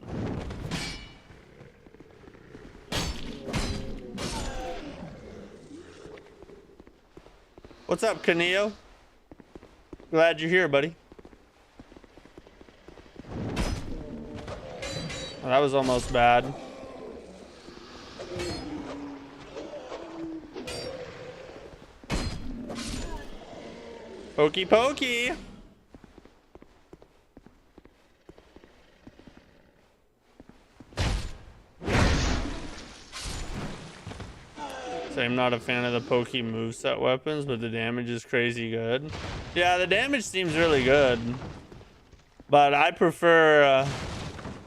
What's up, Kaneo? Glad you're here, buddy. Well, that was almost bad. Pokey pokey. So I'm not a fan of the pokey moveset weapons, but the damage is crazy good. Yeah, the damage seems really good. But I prefer...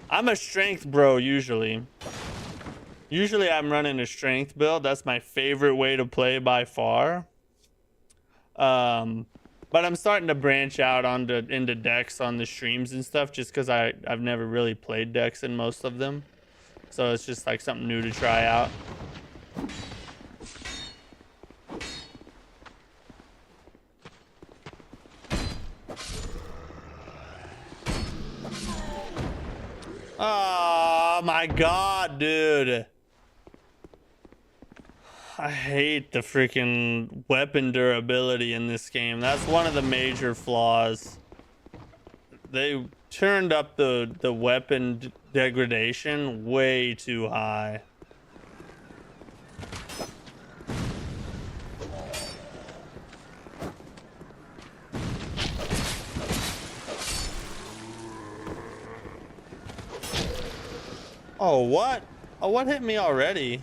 I'm a strength bro usually. Usually I'm running a strength build. That's my favorite way to play by far. But I'm starting to branch out into decks on the streams and stuff just because I've never really played decks in most of them. So it's just like something new to try out. Oh my god, dude. I hate the freaking weapon durability in this game. That's one of the major flaws. They turned up the weapon degradation way too high. Oh, what? Oh, what hit me already?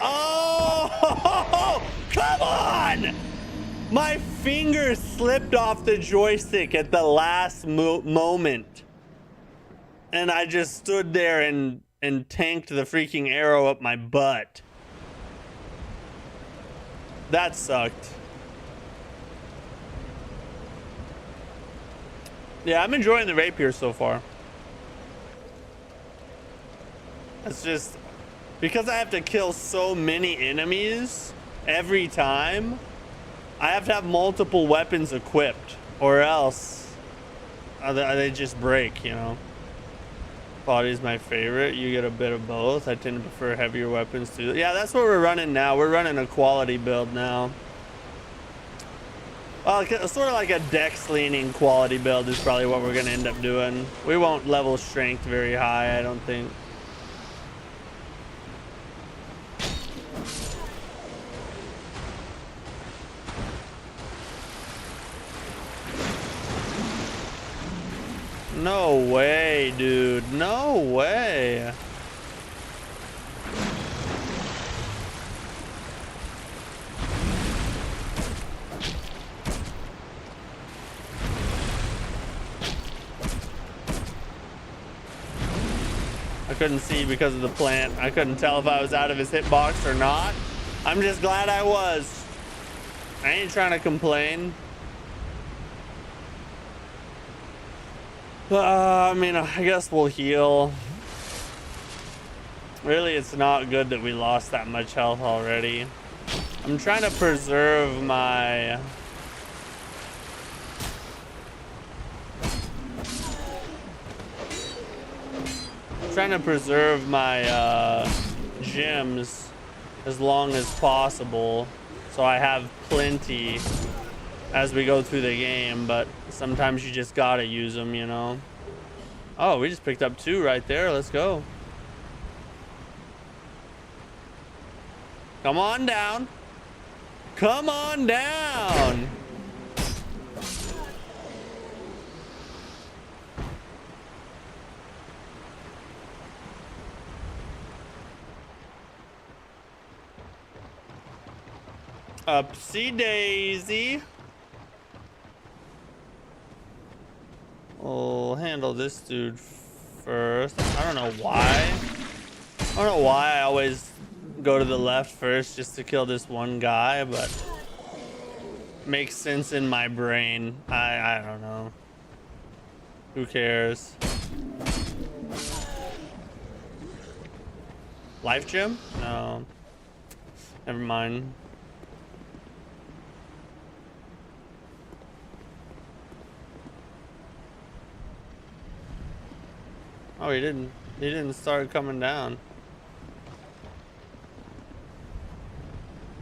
Oh, come on! My finger slipped off the joystick at the last moment. And I just stood there and tanked the freaking arrow up my butt. That sucked. Yeah, I'm enjoying the rapier so far. It's just because I have to kill so many enemies every time. I have to have multiple weapons equipped, or else they just break, you know. Body is my favorite. You get a bit of both. I tend to prefer heavier weapons too. Yeah, that's what we're running now. We're running a quality build now. Well, sort of like a dex leaning quality build is probably what we're gonna end up doing. We won't level strength very high, I don't think. No way, dude. No way. I couldn't see because of the plant. I couldn't tell if I was out of his hitbox or not. I'm just glad I was. I ain't trying to complain. I mean, I guess we'll heal. Really, it's not good that we lost that much health already. I'm trying to preserve my... gems as long as possible, so I have plenty as we go through the game, but sometimes you just gotta use them, you know. Oh, we just picked up 2 right there. Let's go. Come on down. Come on down. Upsy daisy. We'll handle this dude first. I don't know why. I don't know why I always go to the left first just to kill this one guy, but makes sense in my brain. I don't know. Who cares? Life gem? No. Never mind. Oh, he didn't. He didn't start coming down.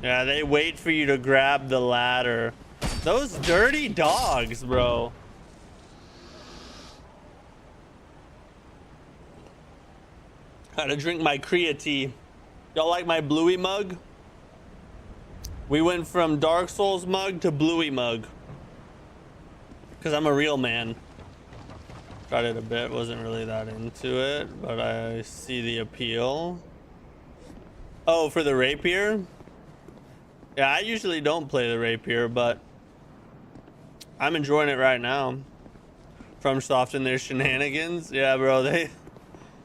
Yeah, they wait for you to grab the ladder. Those dirty dogs, bro. Gotta drink my creatine. Y'all like my bluey mug? We went from Dark Souls mug to bluey mug. Because I'm a real man. Tried it a bit, wasn't really that into it, but I see the appeal. Oh, for the rapier? Yeah, I usually don't play the rapier, but I'm enjoying it right now. FromSoft and their shenanigans. Yeah, bro, they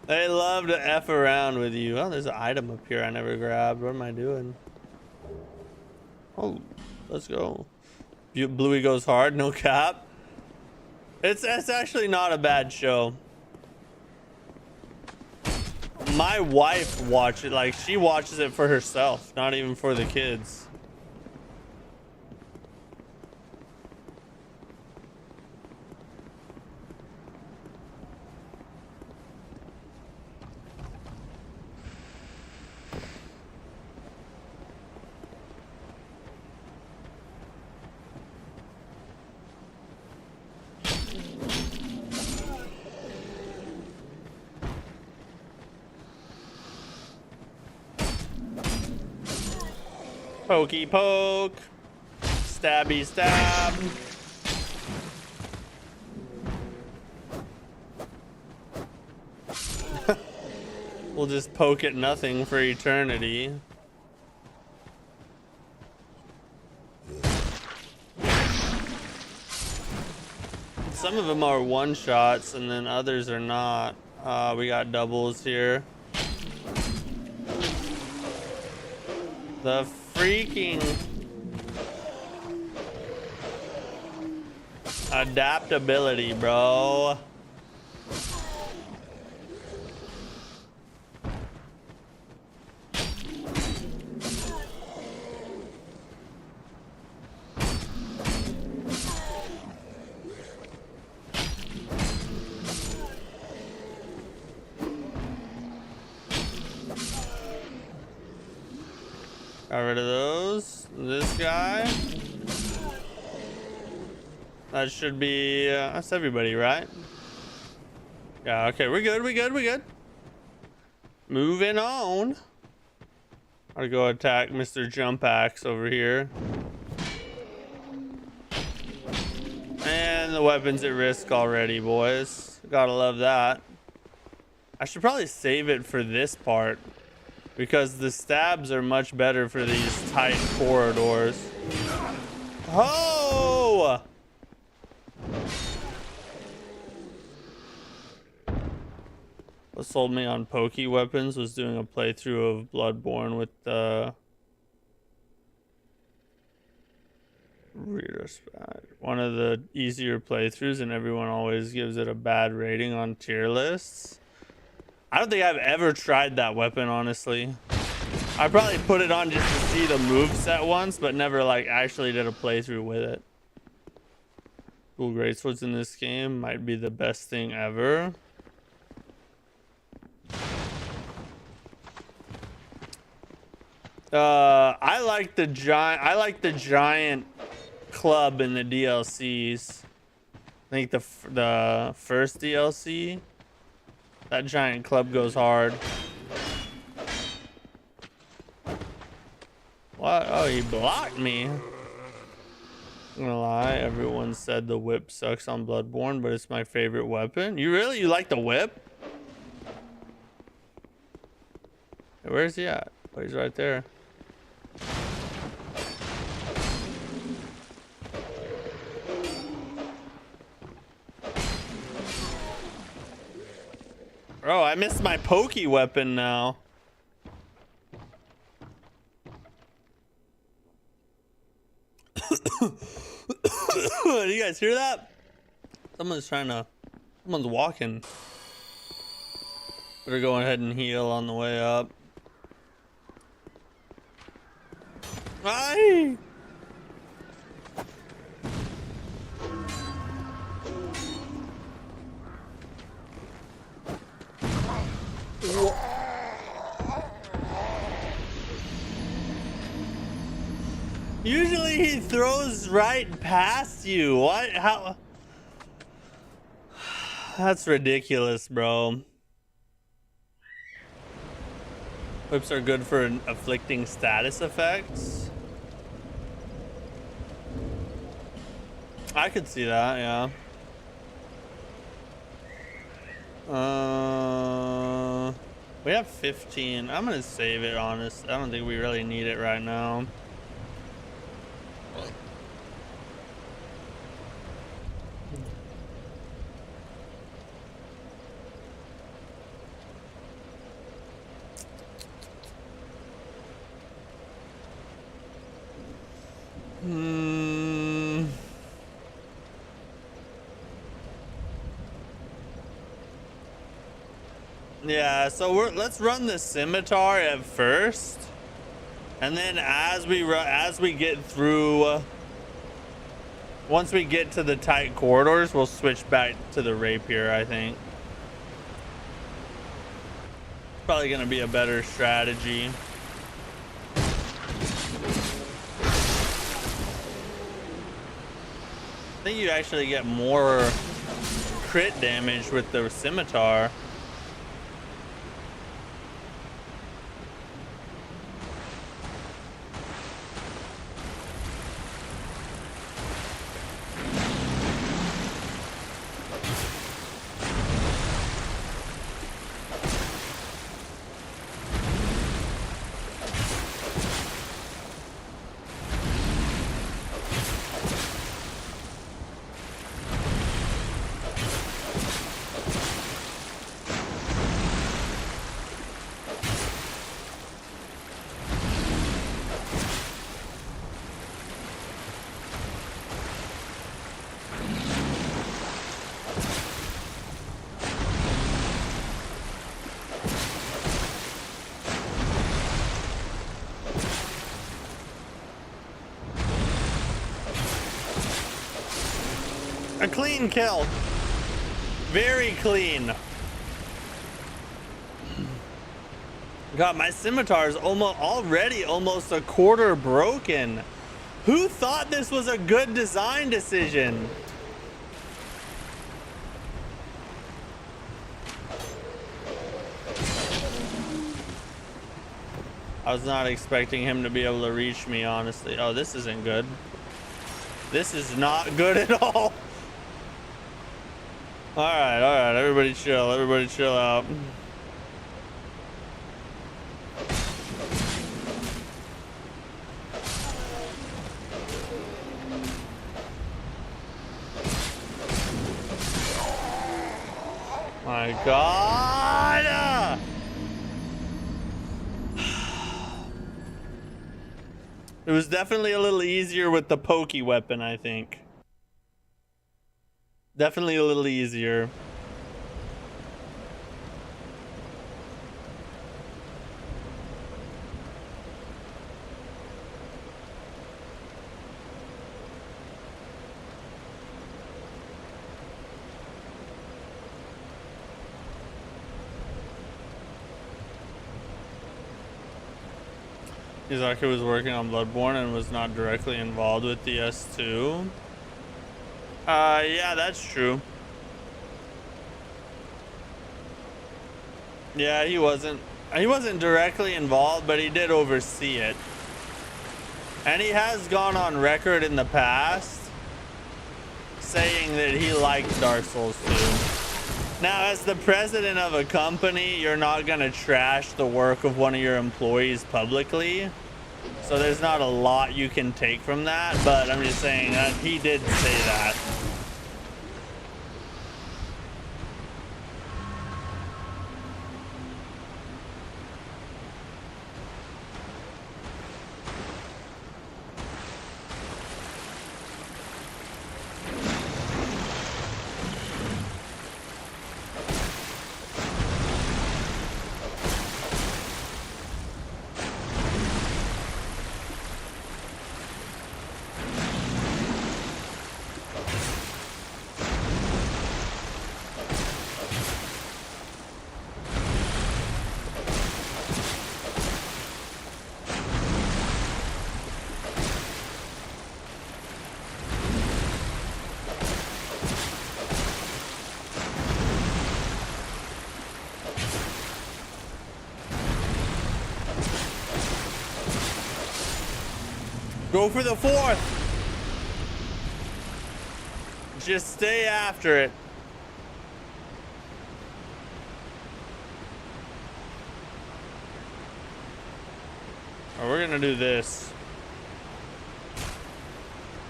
love to F around with you. Oh, there's an item up here I never grabbed. What am I doing? Oh, let's go. Bluey goes hard, no cap. It's actually not a bad show. My wife watches it, like she watches it for herself, not even for the kids. Pokey poke. Stabby stab. We'll just poke at nothing for eternity. Some of them are one shots and then others are not. We got doubles here. The freaking adaptability, bro. Got rid of those. This guy. That should be, that's everybody, right? Yeah, okay, we're good, we're good, we're good. Moving on. I'll go attack Mr. Jump Axe over here. And the weapon's at risk already, boys. Gotta love that. I should probably save it for this part, because the stabs are much better for these tight corridors. Oh! What sold me on pokey weapons was doing a playthrough of Bloodborne with the one of the easier playthroughs, and everyone always gives it a bad rating on tier lists. I don't think I've ever tried that weapon, honestly. I probably put it on just to see the moveset once, but never like actually did a playthrough with it. Cool greatswords in this game might be the best thing ever. I like the giant club in the DLCs. I think the first DLC, that giant club goes hard. What? Oh, he blocked me. I'm gonna lie, everyone said the whip sucks on Bloodborne, but it's my favorite weapon. You like the whip? Where's he at? Oh, he's right there. Oh, I missed my pokey weapon now. Do you guys hear that? Someone's walking. Better go ahead and heal on the way up. Aye! Usually he throws right past you. What? How? That's ridiculous, bro. Whips are good for afflicting status effects. I could see that, yeah. We have 15. I'm gonna save it, honest. I don't think we really need it right now. Yeah, so let's run the scimitar at first, and then as we get through, once we get to the tight corridors, we'll switch back to the rapier. I think probably gonna be a better strategy. I think you actually get more crit damage with the scimitar. A clean kill. Very clean. God, my scimitar is already almost a quarter broken. Who thought this was a good design decision? I was not expecting him to be able to reach me, honestly. Oh, this isn't good. This is not good at all. All right, everybody chill out. My God! It was definitely a little easier with the pokey weapon, I think. Definitely a little easier. Izaki was working on Bloodborne and was not directly involved with the S2. Yeah, that's true. Yeah, he wasn't directly involved, but he did oversee it. And he has gone on record in the past saying that he liked Dark Souls 2. Now, as the president of a company, you're not gonna trash the work of one of your employees publicly. So there's not a lot you can take from that, but I'm just saying that he did say that. Go for the fourth. Just stay after it. Or we're gonna do this.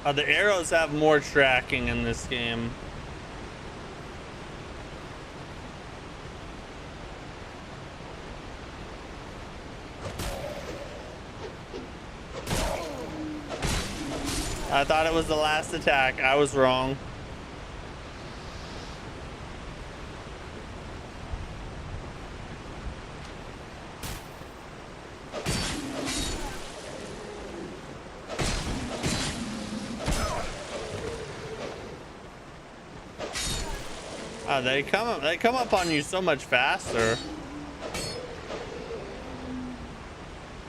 The arrows have more tracking in this game. I thought it was the last attack. I was wrong. They come up on you so much faster.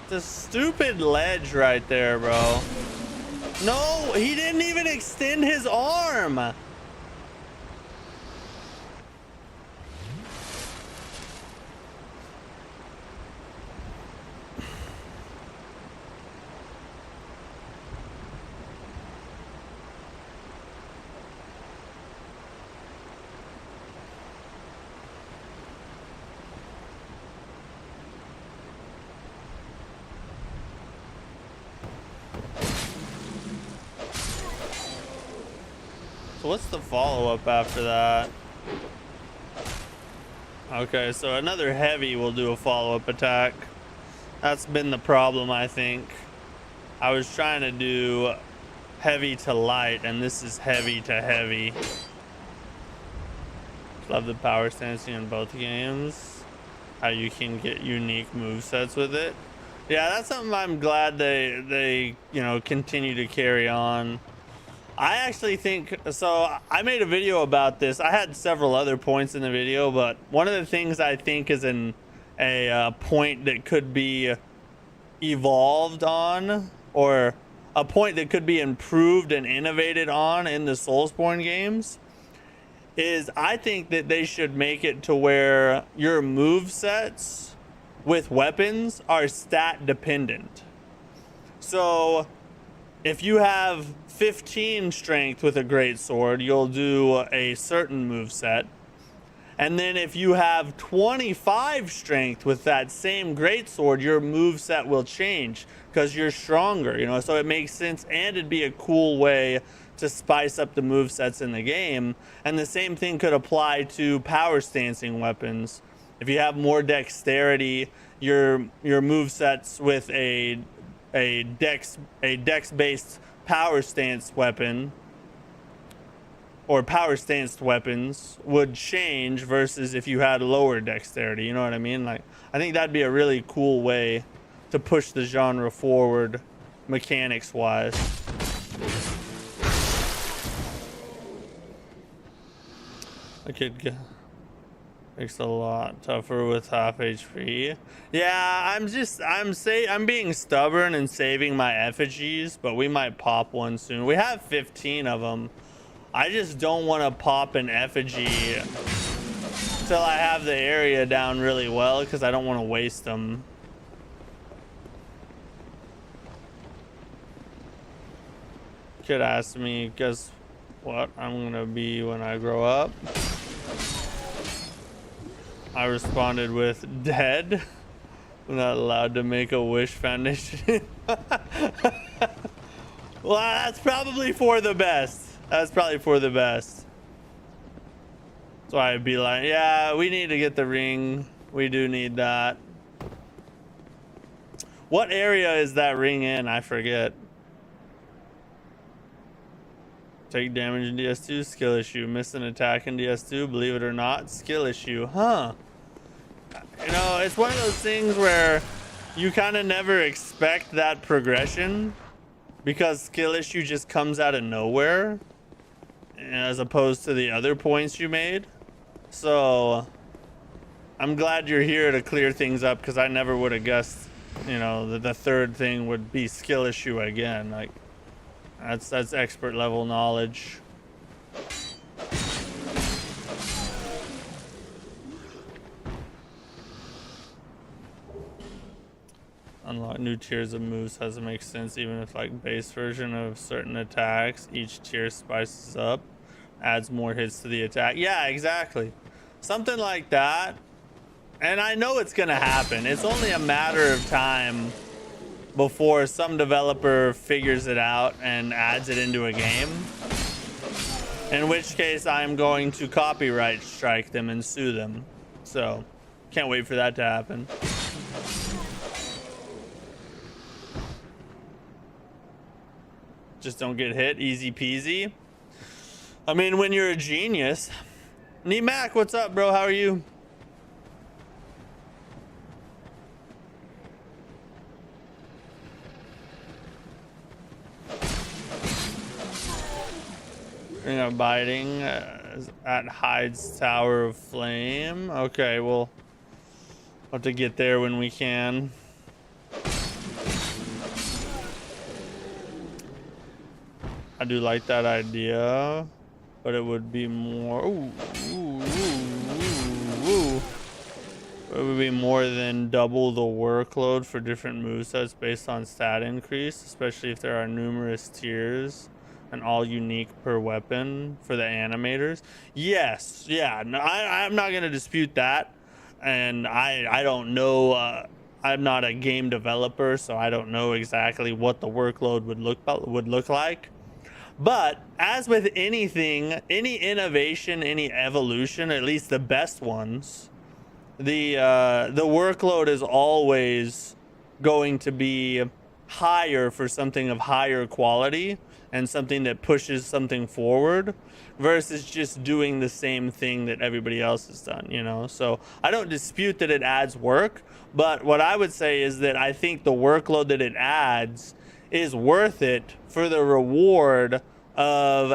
The stupid ledge right there, bro. No, he didn't even extend his arm. What's the follow-up after that? Okay, so another heavy will do a follow-up attack. That's been the problem, I think. I was trying to do heavy to light, and this is heavy to heavy. Love the power stancing in both games. How you can get unique movesets with it. Yeah, that's something I'm glad they you know, continue to carry on. I actually think, so I made a video about this. I had several other points in the video, but one of the things I think is a point that could be evolved on, or a point that could be improved and innovated on in the Soulsborne games, is I think that they should make it to where your movesets with weapons are stat dependent. So if you have 15 strength with a great sword, you'll do a certain moveset. And then if you have 25 strength with that same great sword, your moveset will change because you're stronger, you know. So it makes sense, and it'd be a cool way to spice up the movesets in the game. And the same thing could apply to power stancing weapons. If you have more dexterity, your movesets with a dex based power stance weapon or power stanced weapons would change versus if you had lower dexterity, you know what I mean? Like, I think that'd be a really cool way to push the genre forward mechanics wise. I could go. Makes a lot tougher with half HP. Yeah, I'm being stubborn and saving my effigies, but we might pop one soon. We have 15 of them. I just don't want to pop an effigy till I have the area down really well, because I don't want to waste them. Kid asked me, guess what I'm gonna be when I grow up? I responded with dead. I'm not allowed to make a wish foundation. Well, that's probably for the best. That's probably for the best. So I'd be like, yeah, we need to get the ring. We do need that. What area is that ring in? I forget. Take damage in DS2, skill issue. Miss an attack in DS2, believe it or not, skill issue. Huh. You know, it's one of those things where you kind of never expect that progression because skill issue just comes out of nowhere as opposed to the other points you made. So I'm glad you're here to clear things up, because I never would have guessed, you know, that the third thing would be skill issue again. Like, that's expert level knowledge. Unlock new tiers of moves doesn't make sense, even if like base version of certain attacks, each tier spices up, adds more hits to the attack. Yeah, exactly. Something like that. And I know it's gonna happen. It's only a matter of time before some developer figures it out and adds it into a game. In which case I'm going to copyright strike them and sue them. So can't wait for that to happen. Just don't get hit, easy peasy. I mean, when you're a genius. Mac, what's up, bro? How are you? Ring of Biting at Hyde's Tower of Flame. Okay, we'll have to get there when we can. I do like that idea, but it would be more. It would be more than double the workload for different movesets based on stat increase, especially if there are numerous tiers and all unique per weapon for the animators. Yes, yeah, no, I'm not gonna dispute that, and I don't know. I'm not a game developer, so I don't know exactly what the workload would look like. But as with anything, any innovation, any evolution, at least the best ones, the workload is always going to be higher for something of higher quality and something that pushes something forward versus just doing the same thing that everybody else has done, you know? So I don't dispute that it adds work, but what I would say is that I think the workload that it adds is worth it for the reward of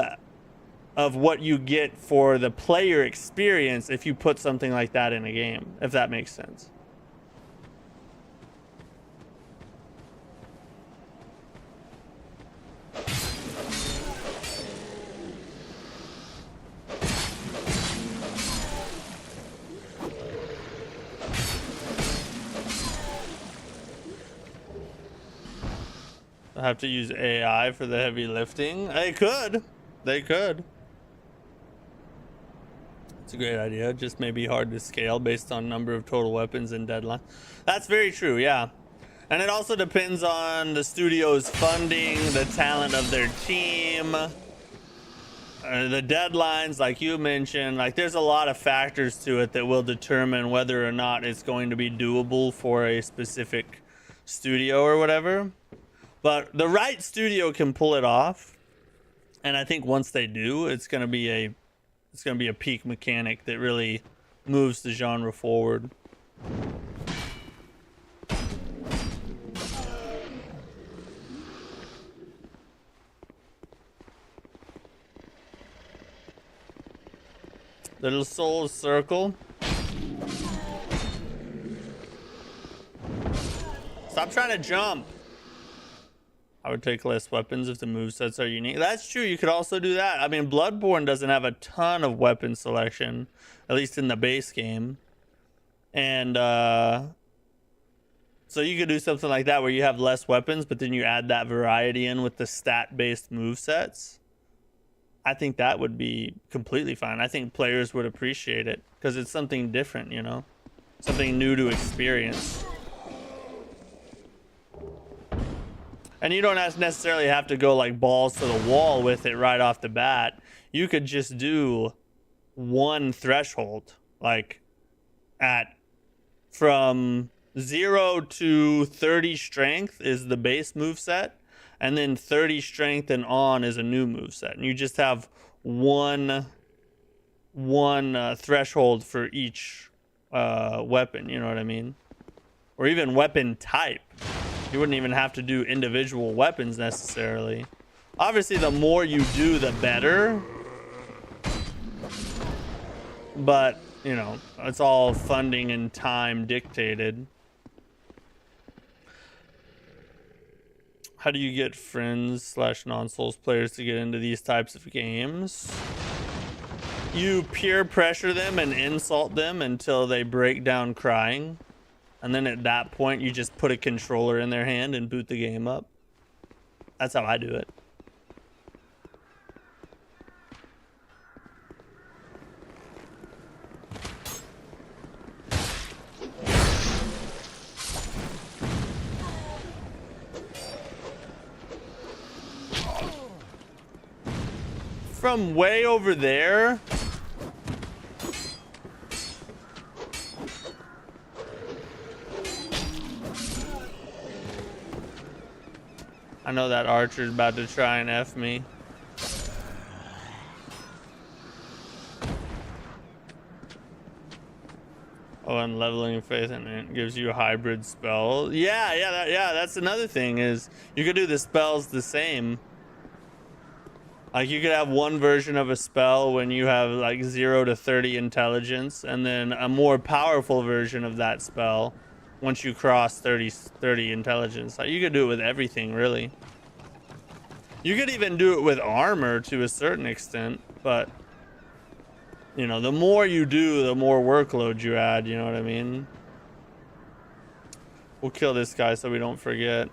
what you get for the player experience if you put something like that in a game, if that makes sense. I have to use AI for the heavy lifting. They could. It's a great idea. Just maybe hard to scale based on number of total weapons and deadline. That's very true, yeah. And it also depends on the studio's funding, the talent of their team, the deadlines, like you mentioned. Like, there's a lot of factors to it that will determine whether or not it's going to be doable for a specific studio or whatever. But the right studio can pull it off, and I think once they do, it's gonna be a peak mechanic that really moves the genre forward. Little soul circle. Stop trying to jump. I would take less weapons if the movesets are unique. That's true. You could also do that. I mean, Bloodborne doesn't have a ton of weapon selection, at least in the base game. And so you could do something like that where you have less weapons, but then you add that variety in with the stat-based movesets. I think that would be completely fine. I think players would appreciate it because it's something different, you know? Something new to experience. And you don't necessarily have to go like balls to the wall with it right off the bat. You could just do one threshold, like from 0 to 30 strength is the base moveset, and then 30 strength and on is a new moveset. And you just have one threshold for each weapon, you know what I mean? Or even weapon type. You wouldn't even have to do individual weapons necessarily. Obviously, the more you do, the better. But, you know, it's all funding and time dictated. How do you get friends / non-Souls players to get into these types of games? You peer pressure them and insult them until they break down crying. And then at that point, you just put a controller in their hand and boot the game up. That's how I do it. From way over there. I know that archer's about to try and F me. Oh, and leveling faith and it gives you a hybrid spell. Yeah, that's another thing is you could do the spells the same. Like you could have one version of a spell when you have like 0 to 30 intelligence, and then a more powerful version of that spell once you cross 30 intelligence. Like you could do it with everything, really. You could even do it with armor to a certain extent, but you know, the more you do, the more workload you add, you know what I mean? We'll kill this guy so we don't forget.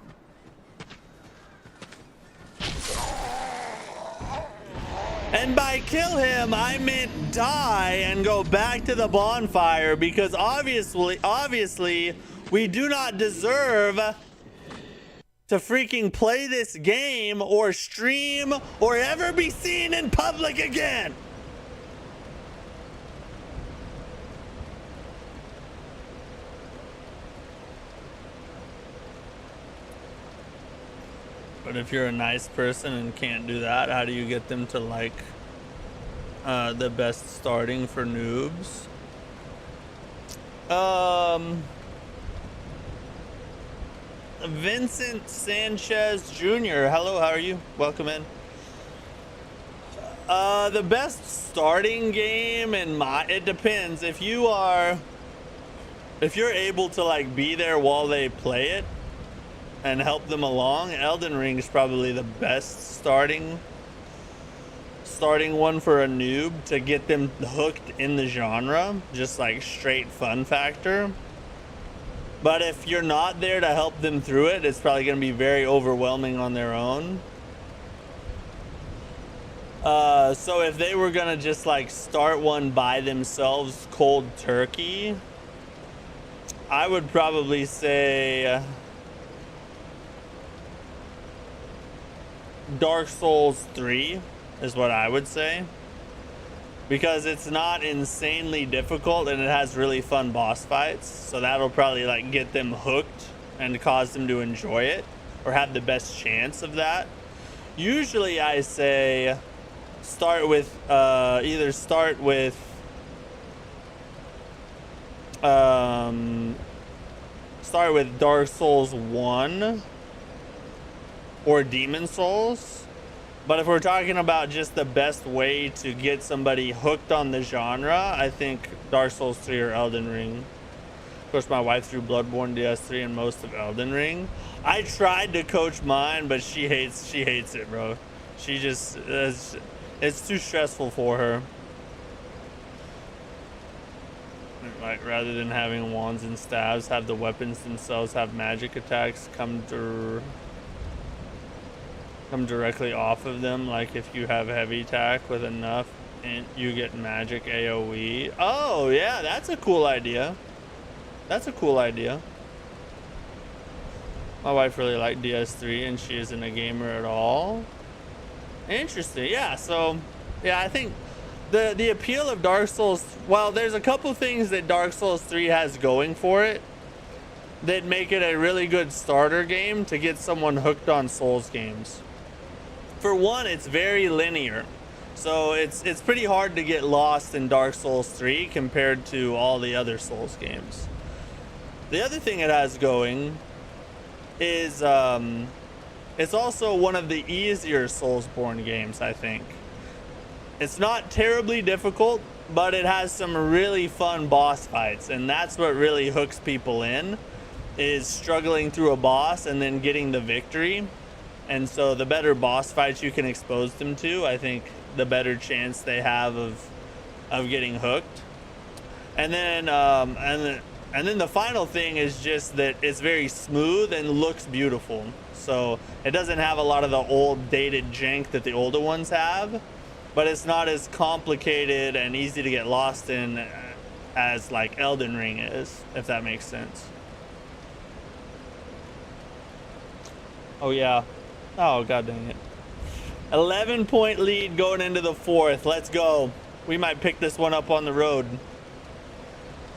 And by kill him, I meant die and go back to the bonfire, because obviously, we do not deserve to freaking play this game or stream or ever be seen in public again. But if you're a nice person and can't do that, how do you get them to like the best starting for noobs? Vincent Sanchez Jr. Hello, how are you? Welcome in. The best starting game in it depends. If you're able to like be there while they play it and help them along, Elden Ring is probably the best starting one for a noob to get them hooked in the genre, just like straight fun factor. But if you're not there to help them through it, it's probably going to be very overwhelming on their own. So if they were going to just like start one by themselves cold turkey, I would probably say Dark Souls 3 is what I would say, because it's not insanely difficult and it has really fun boss fights, so that'll probably like get them hooked and cause them to enjoy it or have the best chance of that. Usually I say start with Dark Souls 1 or Demon Souls. But if we're talking about just the best way to get somebody hooked on the genre, I think Dark Souls 3 or Elden Ring. Of course, my wife threw Bloodborne, DS3, and most of Elden Ring. I tried to coach mine, but she hates it, bro. She just it's too stressful for her. Like, rather than having wands and staves, have the weapons themselves have magic attacks come directly off of them. Like if you have heavy attack with enough, and you get magic AoE. Oh yeah, that's a cool idea. That's a cool idea. My wife really liked DS3 and she isn't a gamer at all. Interesting. Yeah, so yeah, I think the appeal of Dark Souls, well, there's a couple things that Dark Souls 3 has going for it that make it a really good starter game to get someone hooked on Souls games. For one, it's very linear, so it's pretty hard to get lost in Dark Souls 3 compared to all the other Souls games. The other thing it has going is it's also one of the easier Soulsborne games, I think. It's not terribly difficult, but it has some really fun boss fights, and that's what really hooks people in, is struggling through a boss and then getting the victory. And so the better boss fights you can expose them to, I think the better chance they have of getting hooked. And then And then the final thing is just that it's very smooth and looks beautiful. So it doesn't have a lot of the old dated jank that the older ones have, but it's not as complicated and easy to get lost in as like Elden Ring is, if that makes sense. Oh yeah. Oh god dang it. 11-point lead going into the fourth. Let's go. We might pick this one up on the road.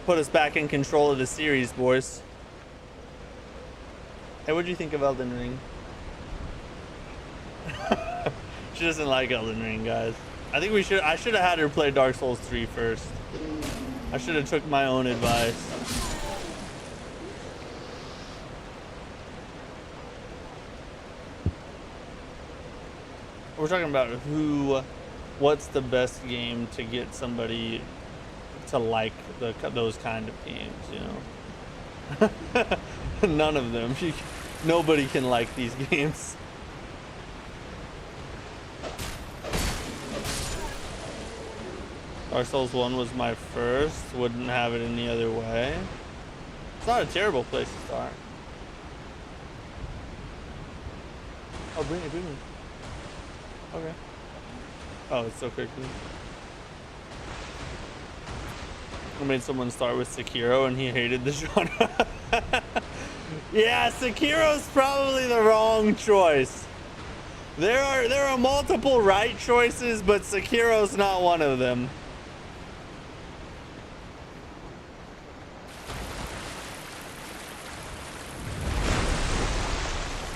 Put us back in control of the series, boys. Hey, what'd you think of Elden Ring? She doesn't like Elden Ring, guys. I think I should have had her play Dark Souls 3 first. I should have took my own advice. We're talking about what's the best game to get somebody to like those kind of games, you know. None of them. Nobody can like these games. Dark Souls 1 was my first. Wouldn't have it any other way. It's not a terrible place to start. Oh, bring it. Okay. Oh, it's so quickly. I made someone start with Sekiro and he hated the genre. Yeah, Sekiro's probably the wrong choice. There are multiple right choices, but Sekiro's not one of them.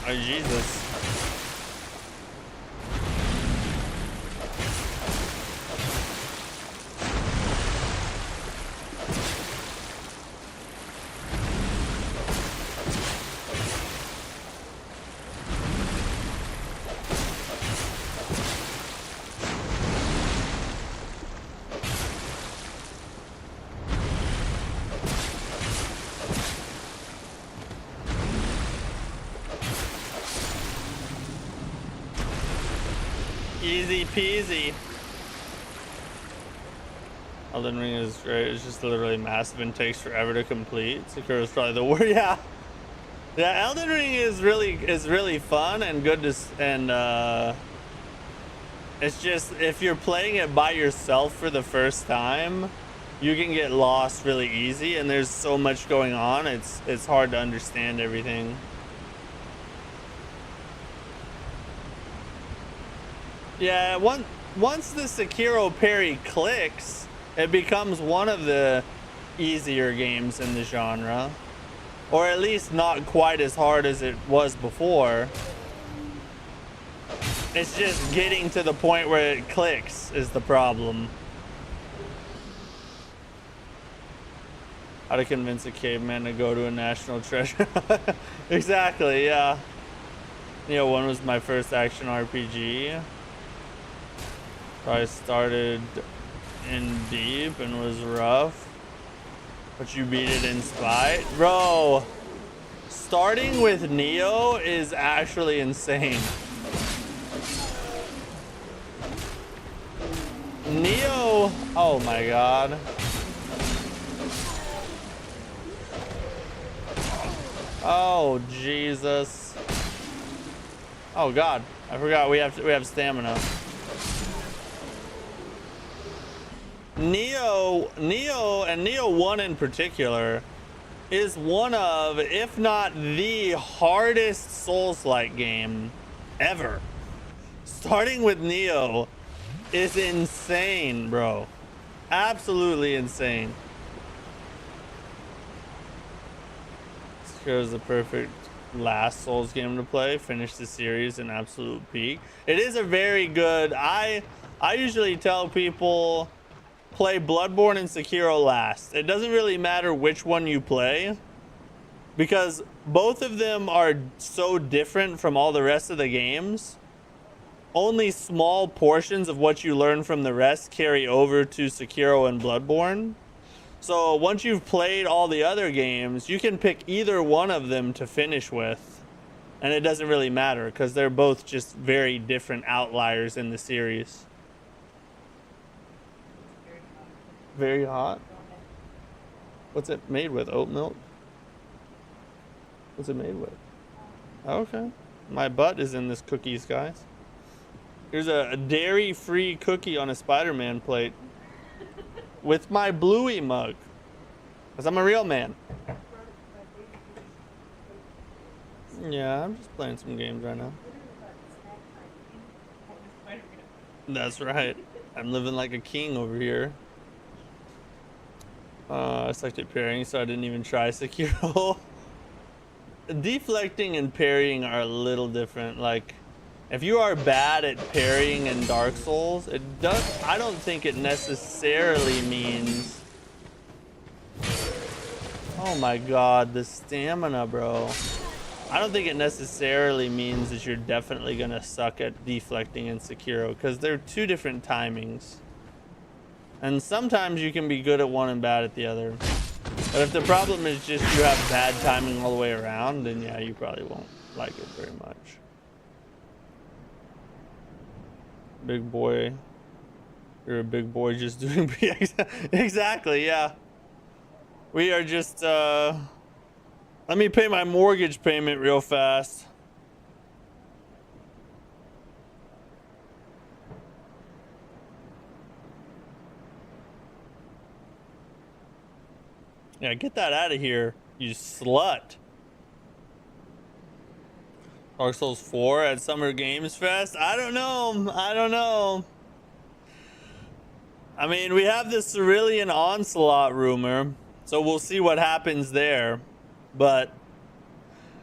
Oh, Jesus. Easy peasy. Elden Ring is great. It's just literally massive and takes forever to complete. Sekiro's probably the worst. Yeah, Elden Ring is really fun and good to it's just if you're playing it by yourself for the first time, you can get lost really easy, and there's so much going on. It's hard to understand everything. Yeah, once the Sekiro parry clicks, it becomes one of the easier games in the genre. Or at least not quite as hard as it was before. It's just getting to the point where it clicks is the problem. How to convince a caveman to go to a national treasure. Exactly, yeah. Neo 1 was my first action RPG. I started in deep and was rough, but you beat it in spite. Bro, starting with Neo is actually insane. Neo, oh my god. Oh Jesus. Oh god, I forgot we have stamina. Neo and Neo 1 in particular is one of, if not the hardest Souls-like game ever. Starting with Neo is insane, bro. Absolutely insane. Here's the perfect last Souls game to play. Finish the series in absolute peak. It is a very good, I usually tell people play Bloodborne and Sekiro last. It doesn't really matter which one you play, because both of them are so different from all the rest of the games. Only small portions of what you learn from the rest carry over to Sekiro and Bloodborne. So once you've played all the other games, you can pick either one of them to finish with, and it doesn't really matter because they're both just very different outliers in the series. Very hot. What's it made with? Oat milk? What's it made with? Okay. My butt is in this cookies, guys. Here's a dairy-free cookie on a Spider-Man plate. With my Bluey mug. Because I'm a real man. Yeah, I'm just playing some games right now. That's right. I'm living like a king over here. I sucked at parrying, so I didn't even try Sekiro. Deflecting and parrying are a little different. Like, if you are bad at parrying in Dark Souls, I don't think it necessarily means... Oh my god, the stamina, bro. I don't think it necessarily means that you're definitely gonna suck at deflecting in Sekiro, because they're two different timings. And sometimes you can be good at one and bad at the other. But if the problem is just you have bad timing all the way around, then yeah, you probably won't like it very much. Big boy. You're a big boy just doing... Exactly, yeah. We are just, let me pay my mortgage payment real fast. Yeah, get that out of here, you slut. Dark Souls 4 at Summer Games Fest? I don't know. I don't know. I mean, we have this Cerulean Onslaught rumor, so we'll see what happens there. But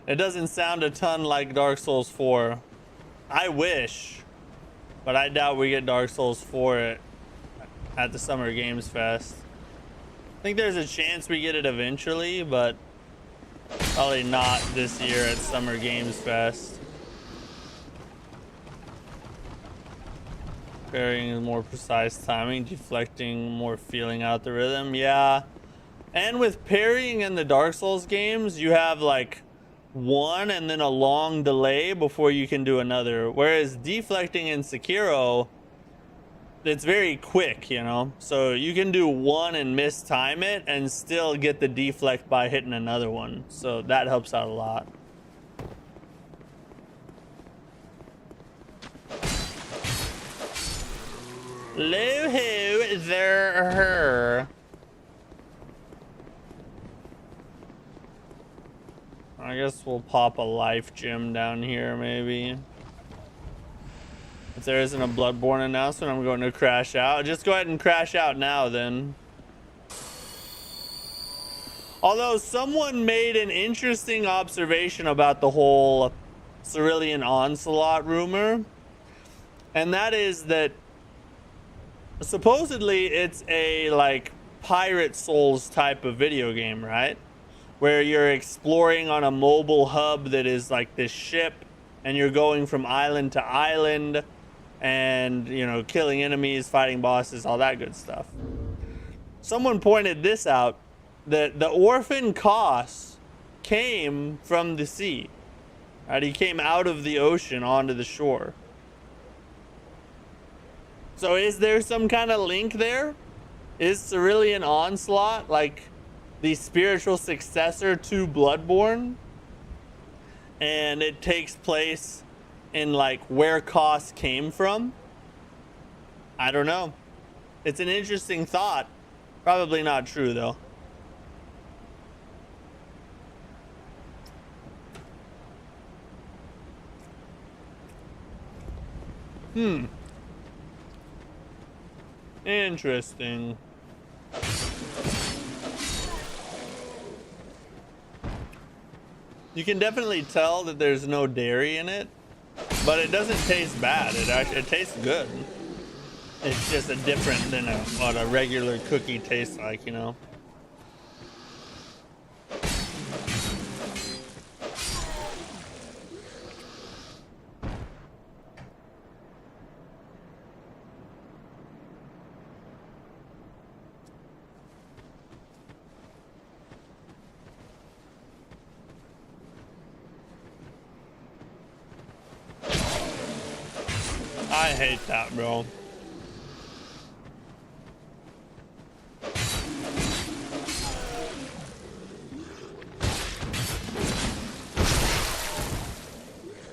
it doesn't sound a ton like Dark Souls 4. I wish, but I doubt we get Dark Souls 4 at the Summer Games Fest. I think there's a chance we get it eventually, but probably not this year at Summer Games Fest. Parrying is more precise timing, deflecting more feeling out the rhythm. Yeah. And with parrying in the Dark Souls games, you have like one and then a long delay before you can do another. Whereas deflecting in Sekiro, it's very quick, you know? So you can do one and mistime it and still get the deflect by hitting another one. So that helps out a lot. Hello, ho, there, her. I guess we'll pop a life gem down here, maybe. If there isn't a Bloodborne announcement, I'm going to crash out. Just go ahead and crash out now, then. Although someone made an interesting observation about the whole Cerulean Onslaught rumor. And that is that supposedly it's a, like, Pirate Souls type of video game, right? Where you're exploring on a mobile hub that is like this ship, and you're going from island to island, and, you know, killing enemies, fighting bosses, all that good stuff. Someone pointed this out, that the orphan Koss came from the sea, right? He came out of the ocean onto the shore. So is there some kind of link there? Is Cerulean Onslaught like the spiritual successor to Bloodborne? And it takes place in like where Koss came from? I don't know. It's an interesting thought. Probably not true though. Interesting. You can definitely tell that there's no dairy in it, but it doesn't taste bad. It tastes good. It's just a different than what a regular cookie tastes like, you know. I hate that, bro.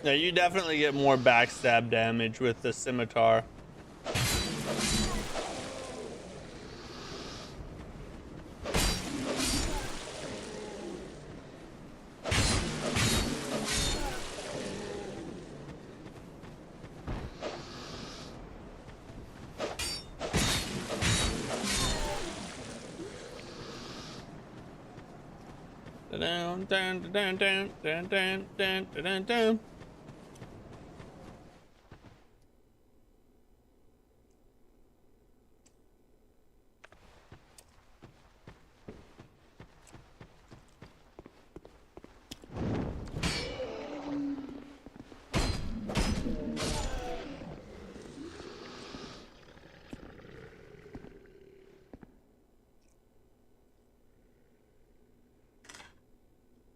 Yeah, you definitely get more backstab damage with the scimitar. Dun, dun, dun, dun, dun, dun, dun, dun, dun.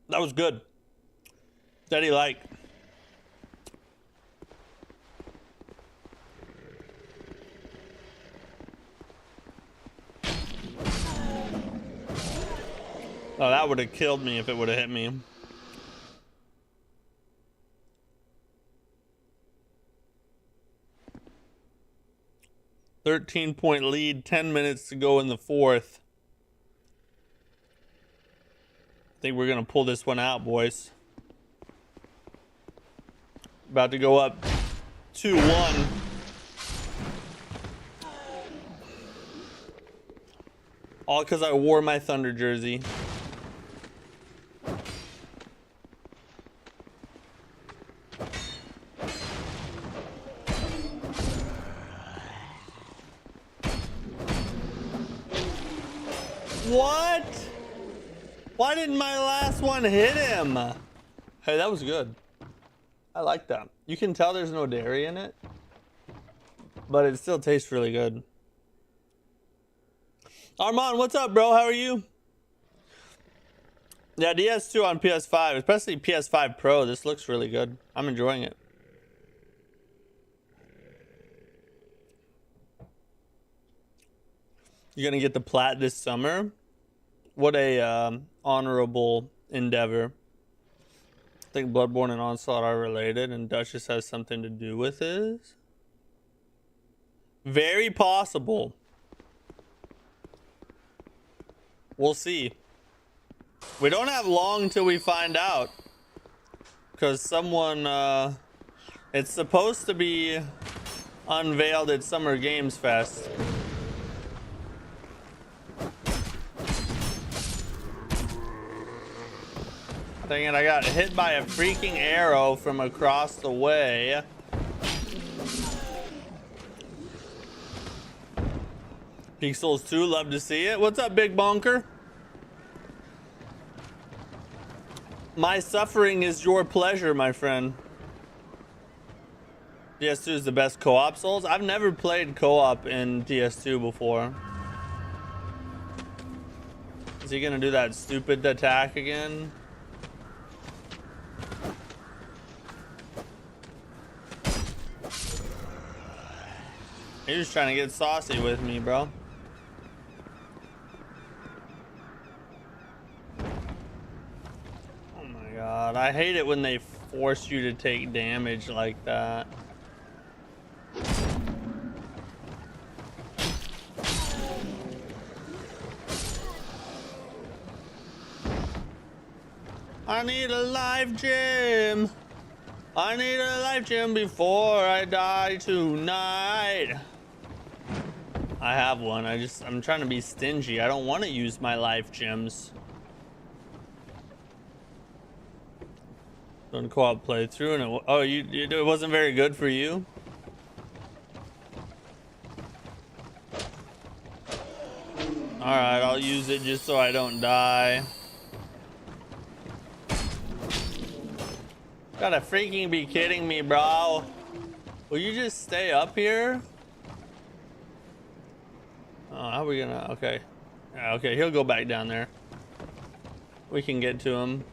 That was good. Steady like. Oh, that would have killed me if it would have hit me. "13-point lead, 10 minutes to go in the fourth." I think we're gonna pull this one out, boys. About to go up 2-1. All because I wore my Thunder jersey. What? Why didn't my last one hit him? Hey, that was good. I like that. You can tell there's no dairy in it, but it still tastes really good. Armand, what's up, bro? How are you? Yeah, DS2 on PS5, especially PS5 Pro. This looks really good. I'm enjoying it. You're gonna get the plat this summer? What a honorable endeavor. I think Bloodborne and Onslaught are related, and Duchess has something to do with this. Very possible. We'll see. We don't have long till we find out, because someone it's supposed to be unveiled at Summer Games Fest. Dang it, I got hit by a freaking arrow from across the way. Peak Souls 2, love to see it. What's up, Big Bonker? My suffering is your pleasure, my friend. DS2 is the best co-op Souls. I've never played co-op in DS2 before. Is he gonna do that stupid attack again? He was trying to get saucy with me, bro. Oh my god, I hate it when they force you to take damage like that. I need a life gem. I need a life gem before I die tonight. I have one. I'm trying to be stingy. I don't want to use my life gems. Done co-op playthrough, and it wasn't very good for you. All right, I'll use it just so I don't die. Gotta freaking be kidding me, bro. Will you just stay up here? Oh, how are we gonna? Okay. Yeah, okay, he'll go back down there. We can get to him.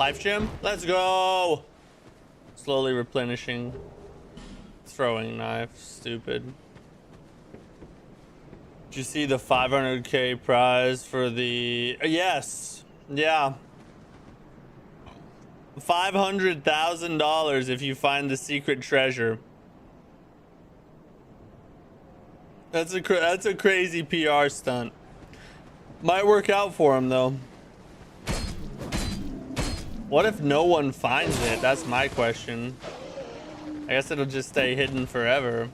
Life gem? Let's go! Slowly replenishing. Throwing knife. Stupid. Did you see the 500k prize for the... Yes! Yeah. $500,000 if you find the secret treasure. That's a crazy PR stunt. Might work out for him though. What if no one finds it? That's my question. I guess it'll just stay hidden forever.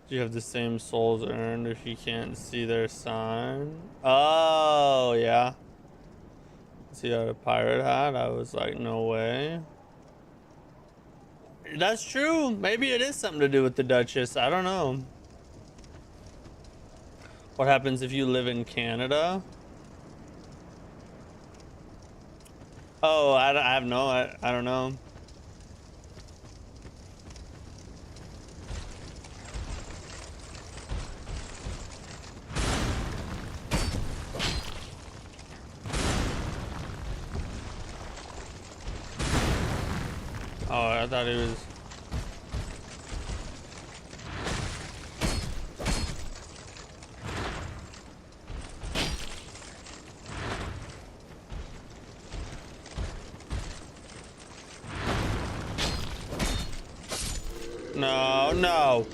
Do you have the same souls earned if you can't see their sign? Oh, yeah. See how the pirate hat? I was like, no way. That's true. Maybe it is something to do with the Duchess. I don't know. What happens if you live in Canada? Oh, I have no, I don't know. Oh, I thought he was... No, no.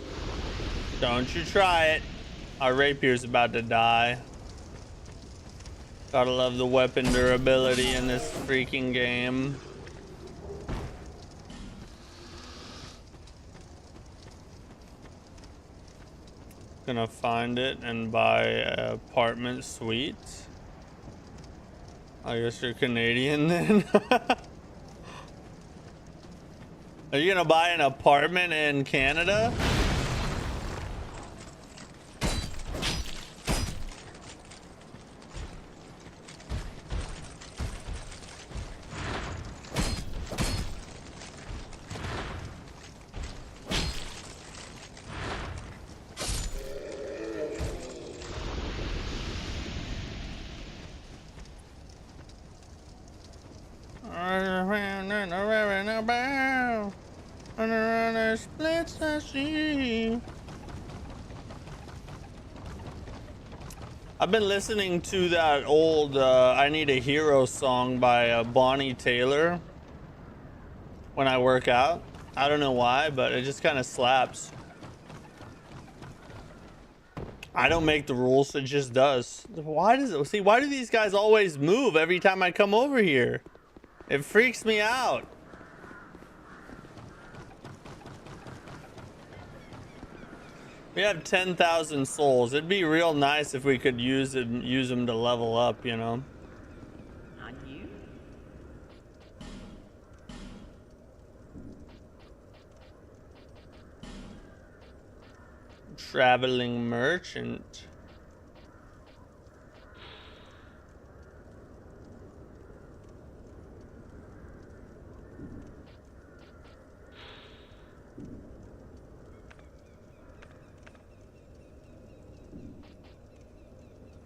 Don't you try it. Our rapier's about to die. Gotta love the weapon durability in this freaking game. Gonna find it and buy an apartment suite. I guess you're Canadian then. Are you gonna buy an apartment in Canada? I've been listening to that old I Need a Hero song by Bonnie Taylor when I work out. I don't know why, but it just kind of slaps. I don't make the rules, it just does. Why does it? See, why do these guys always move every time I come over here? It freaks me out. We have 10,000 souls. It'd be real nice if we could use them to level up, you know. On you? Traveling merchant.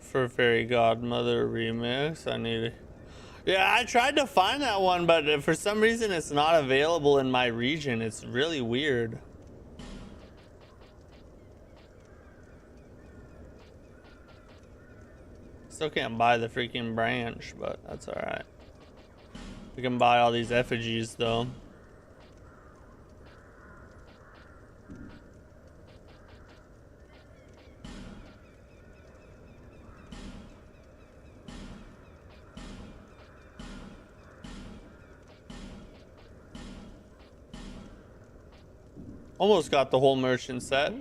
For Fairy Godmother remix, I need it. Yeah, I tried to find that one, but for some reason it's not available in my region. It's really weird. Still can't buy the freaking branch, but that's alright. We can buy all these effigies though. Almost got the whole merchant set.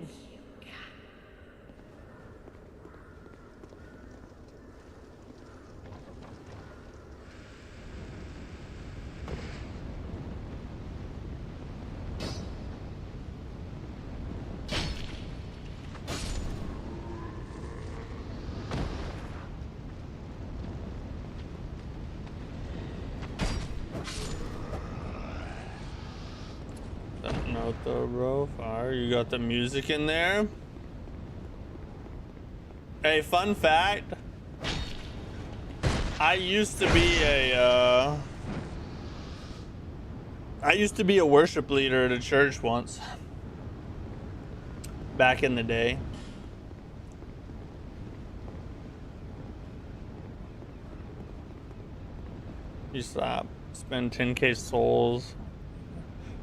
Note though, bro. Fire. You got the music in there. Hey, fun fact. I used to be a worship leader at a church once. Back in the day. You stop. Spend 10k souls.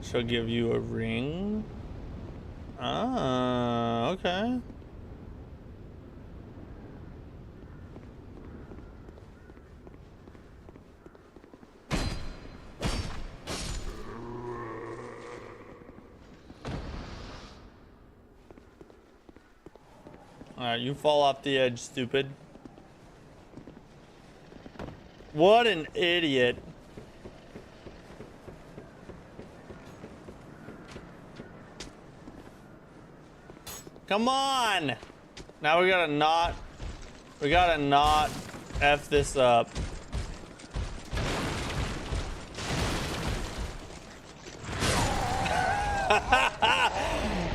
She'll give you a ring. Ah, okay. Alright, you fall off the edge, stupid. What an idiot. Come on! Now we gotta not F this up.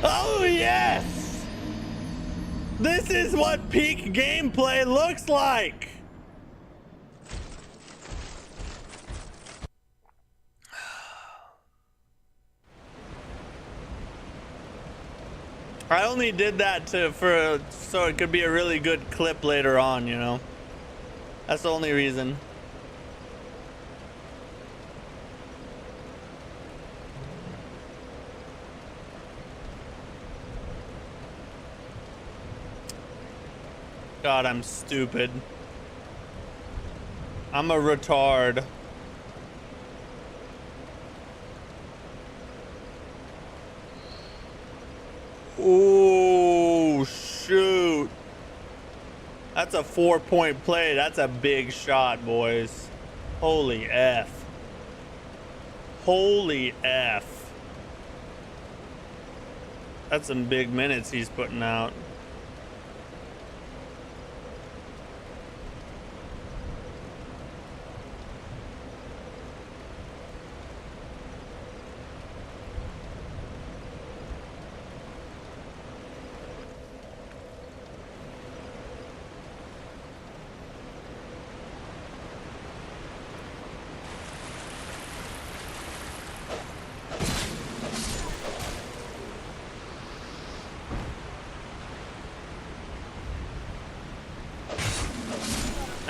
Oh yes! This is what peak gameplay looks like! I only did that so it could be a really good clip later on, you know? That's the only reason. God, I'm stupid. I'm a retard. Oh, shoot. That's a 4-point play. That's a big shot, boys. Holy F. Holy F. That's some big minutes he's putting out.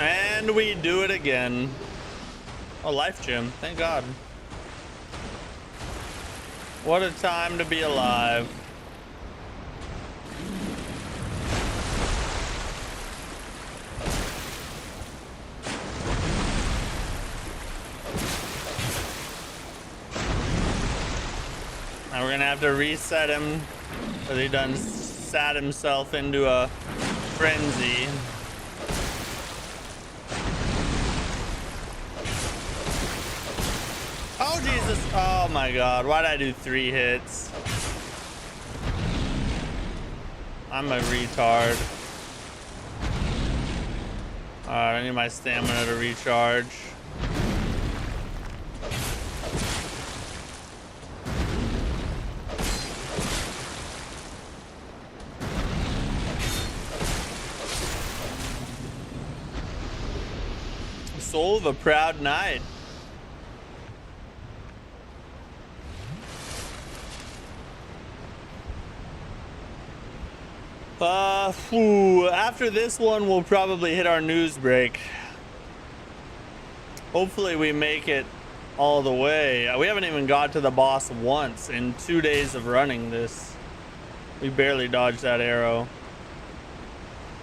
And we do it again. Oh, life gem. Thank God. What a time to be alive. Now we're gonna have to reset him because he done sat himself into a frenzy. Oh Jesus, oh my God, why'd I do 3 hits? I'm a retard. Alright, I need my stamina to recharge. Soul of a proud knight. After this one, we'll probably hit our news break. Hopefully we make it all the way. We haven't even got to the boss once in 2 days of running this. We barely dodged that arrow.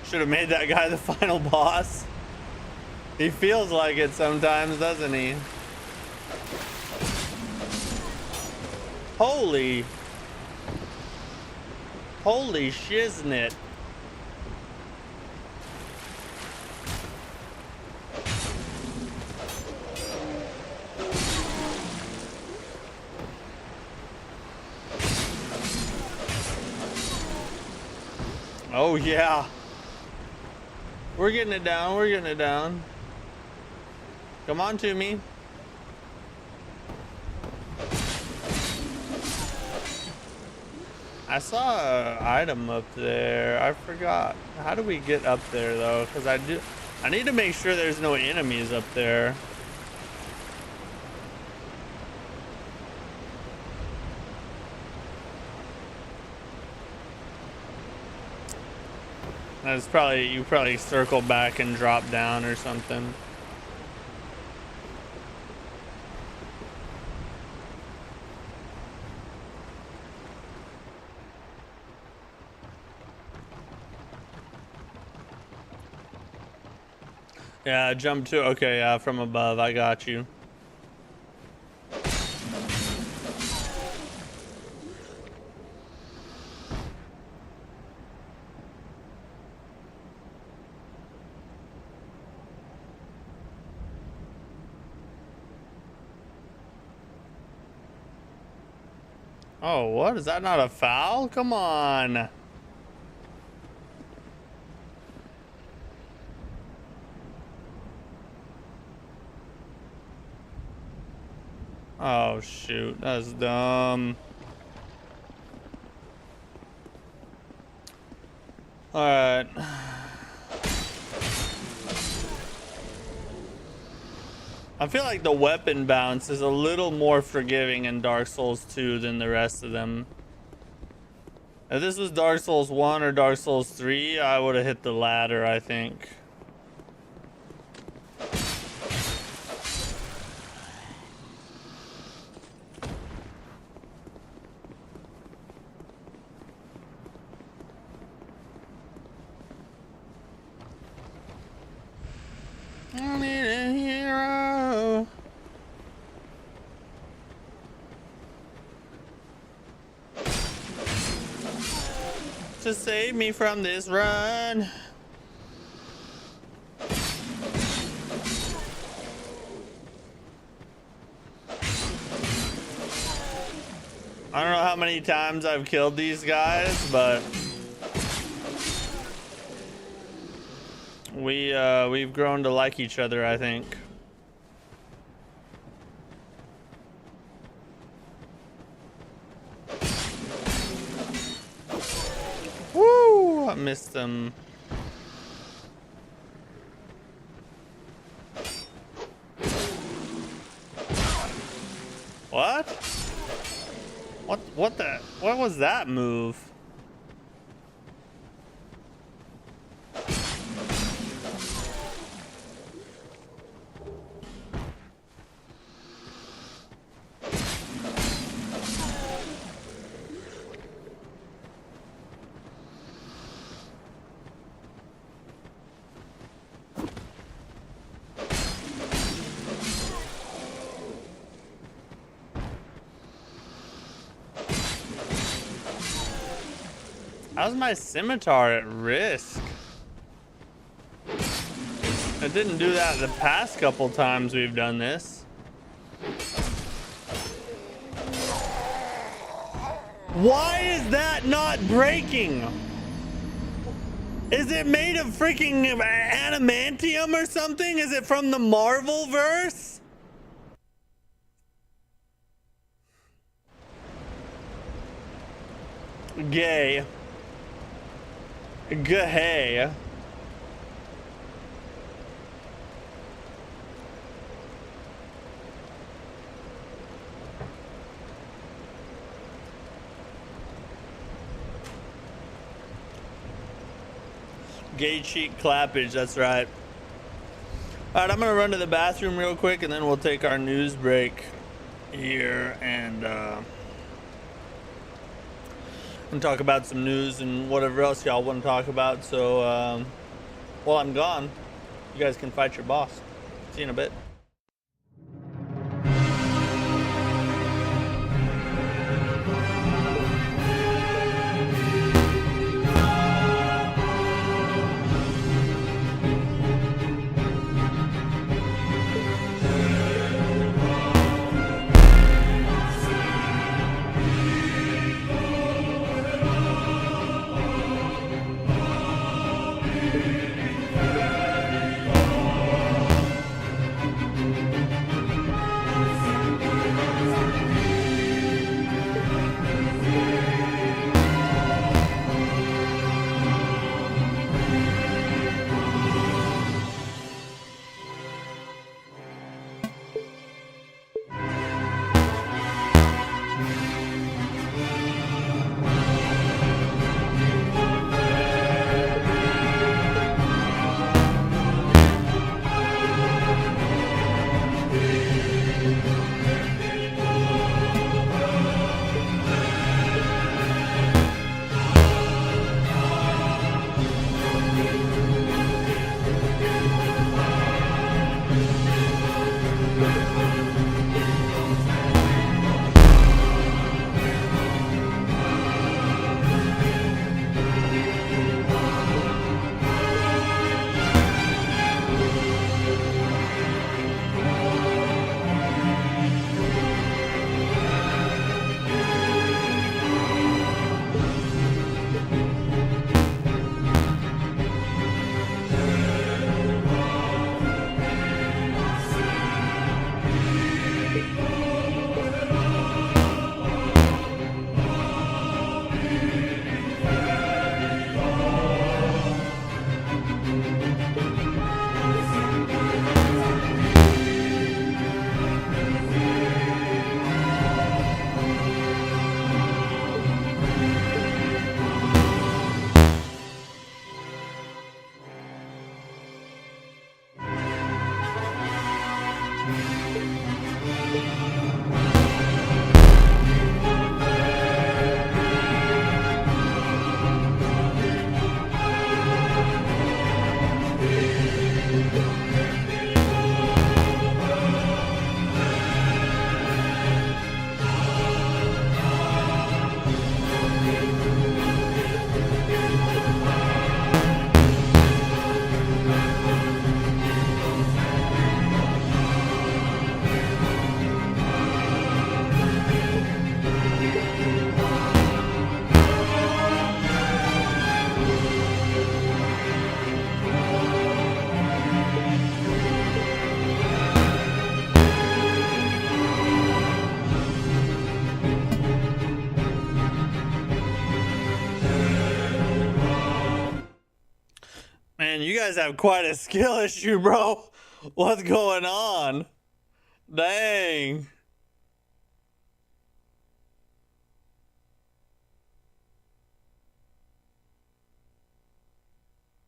Should have made that guy the final boss. He feels like it sometimes, doesn't he? Holy shiznit. Oh yeah. We're getting it down, we're getting it down. Come on to me. I saw an item up there. I forgot. How do we get up there though? Because I need to make sure there's no enemies up there. That's probably, you probably circle back and drop down or something. Yeah, jump to, okay, yeah, from above, I got you. Oh, what? Is that not a foul? Come on. Oh, shoot. That's dumb. Alright. I feel like the weapon bounce is a little more forgiving in Dark Souls 2 than the rest of them. If this was Dark Souls 1 or Dark Souls 3, I would have hit the latter, I think. I need a hero to save me from this run. I don't know how many times I've killed these guys, but we've grown to like each other, I think. Woo! I missed them. What? What was that move? How's my scimitar at risk? I didn't do that the past couple times we've done this. Why is that not breaking? Is it made of freaking adamantium or something? Is it from the Marvel verse? Gay. Gay. Gay cheek clappage, that's right. Alright, I'm gonna run to the bathroom real quick and then we'll take our news break here and talk about some news and whatever else y'all want to talk about. So while I'm gone, you guys can fight your boss. See you in a bit. Man, you guys have quite a skill issue, bro. What's going on? Dang.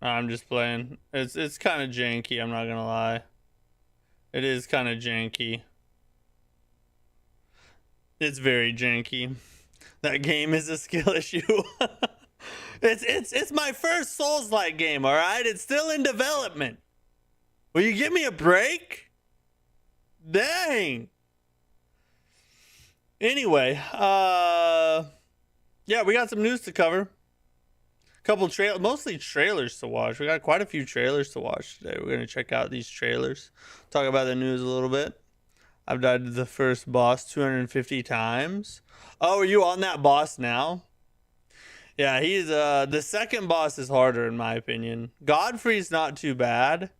I'm just playing. It's kind of janky, I'm not gonna lie. It is kind of janky. It's very janky. That game is a skill issue. It's my first Souls-like game, all right? It's still in development. Will you give me a break? Dang. Anyway, yeah, we got some news to cover. Couple mostly trailers to watch. We got quite a few trailers to watch today. We're gonna check out these trailers, talk about the news a little bit. I've died to the first boss 250 times. Oh, are you on that boss now? Yeah, he's the second boss is harder in my opinion. Godfrey's not too bad.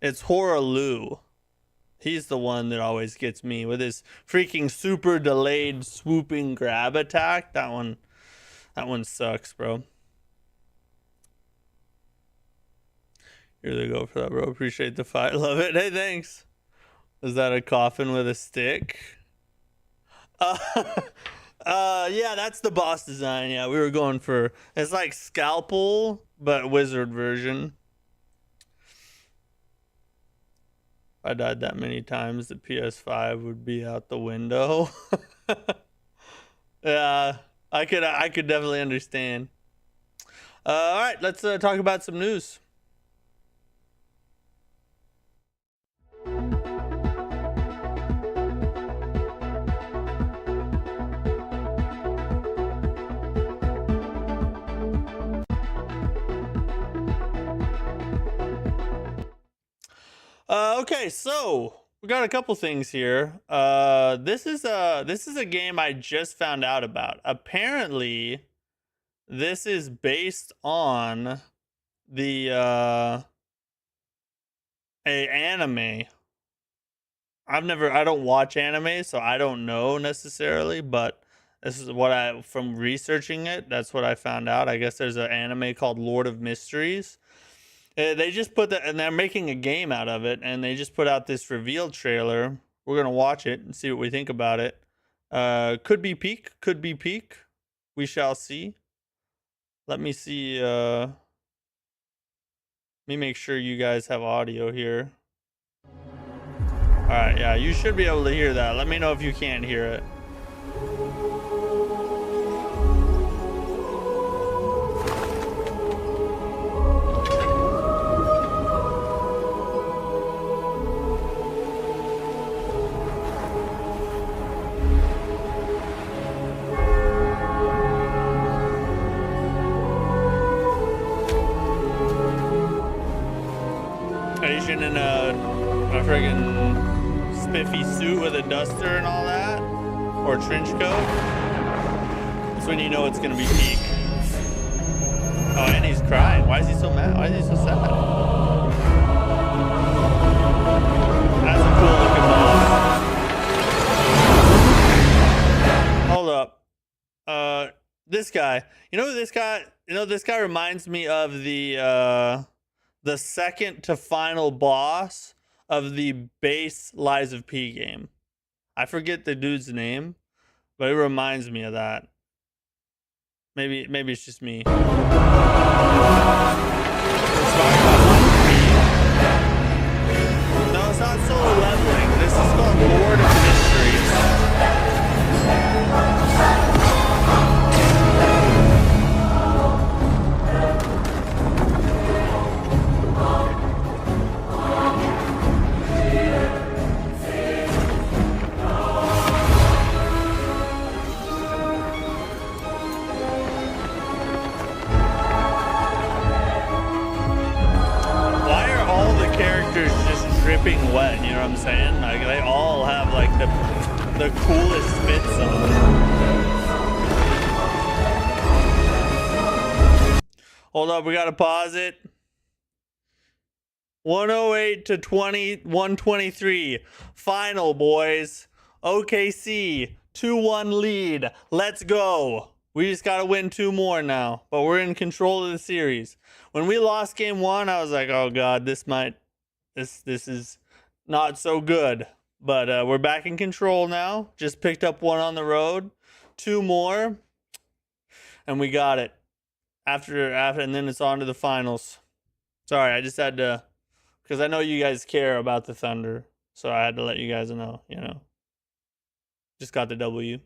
It's Horaloo. He's the one that always gets me with his freaking super delayed swooping grab attack. That one sucks, bro. Here they go for that, bro. Appreciate the fight. Love it. Hey, thanks. Is that a coffin with a stick? Yeah, that's the boss design. Yeah, we were going for, it's like Scalpel, but wizard version. If I died that many times, the PS5 would be out the window. Yeah, I could definitely understand. All right, let's talk about some news. Okay, so we got a couple things here. This is a game I just found out about. Apparently, this is based on the a anime. I don't watch anime, so I don't know necessarily, but this is what from researching it, that's what I found out. I guess there's an anime called Lord of Mysteries. They just put that, and they're making a game out of it, and they just put out this reveal trailer. We're gonna watch it and see what we think about it. Could be peak, could be peak. We shall see. Let me see. Let me make sure you guys have audio here. All right, yeah, you should be able to hear that. Let me know if you can't hear it. Asian in a friggin' spiffy suit with a duster and all that, or trench coat. That's when you know it's gonna be peak. Oh, and he's crying. Why is he so mad? Why is he so sad? That's a cool looking boss. Hold up. This guy. You know this guy? You know this guy reminds me of the second to final boss of the base Lies of P game. I forget the dude's name, but it reminds me of that. Maybe it's just me. No, it's not solo leveling. This is I'm saying? Like, they all have like the coolest spit zone. Hold up, we gotta pause it. 108 to 123. Final, boys. OKC, 2-1 lead. Let's go. We just gotta win 2 more now, but we're in control of the series. When we lost game 1, I was like, oh god, this is not so good. But we're back in control now. Just picked up 1 on the road. 2 more. And we got it. After, and then it's on to the finals. Sorry, I just had to, because I know you guys care about the Thunder, so I had to let you guys know, you know. Just got the W.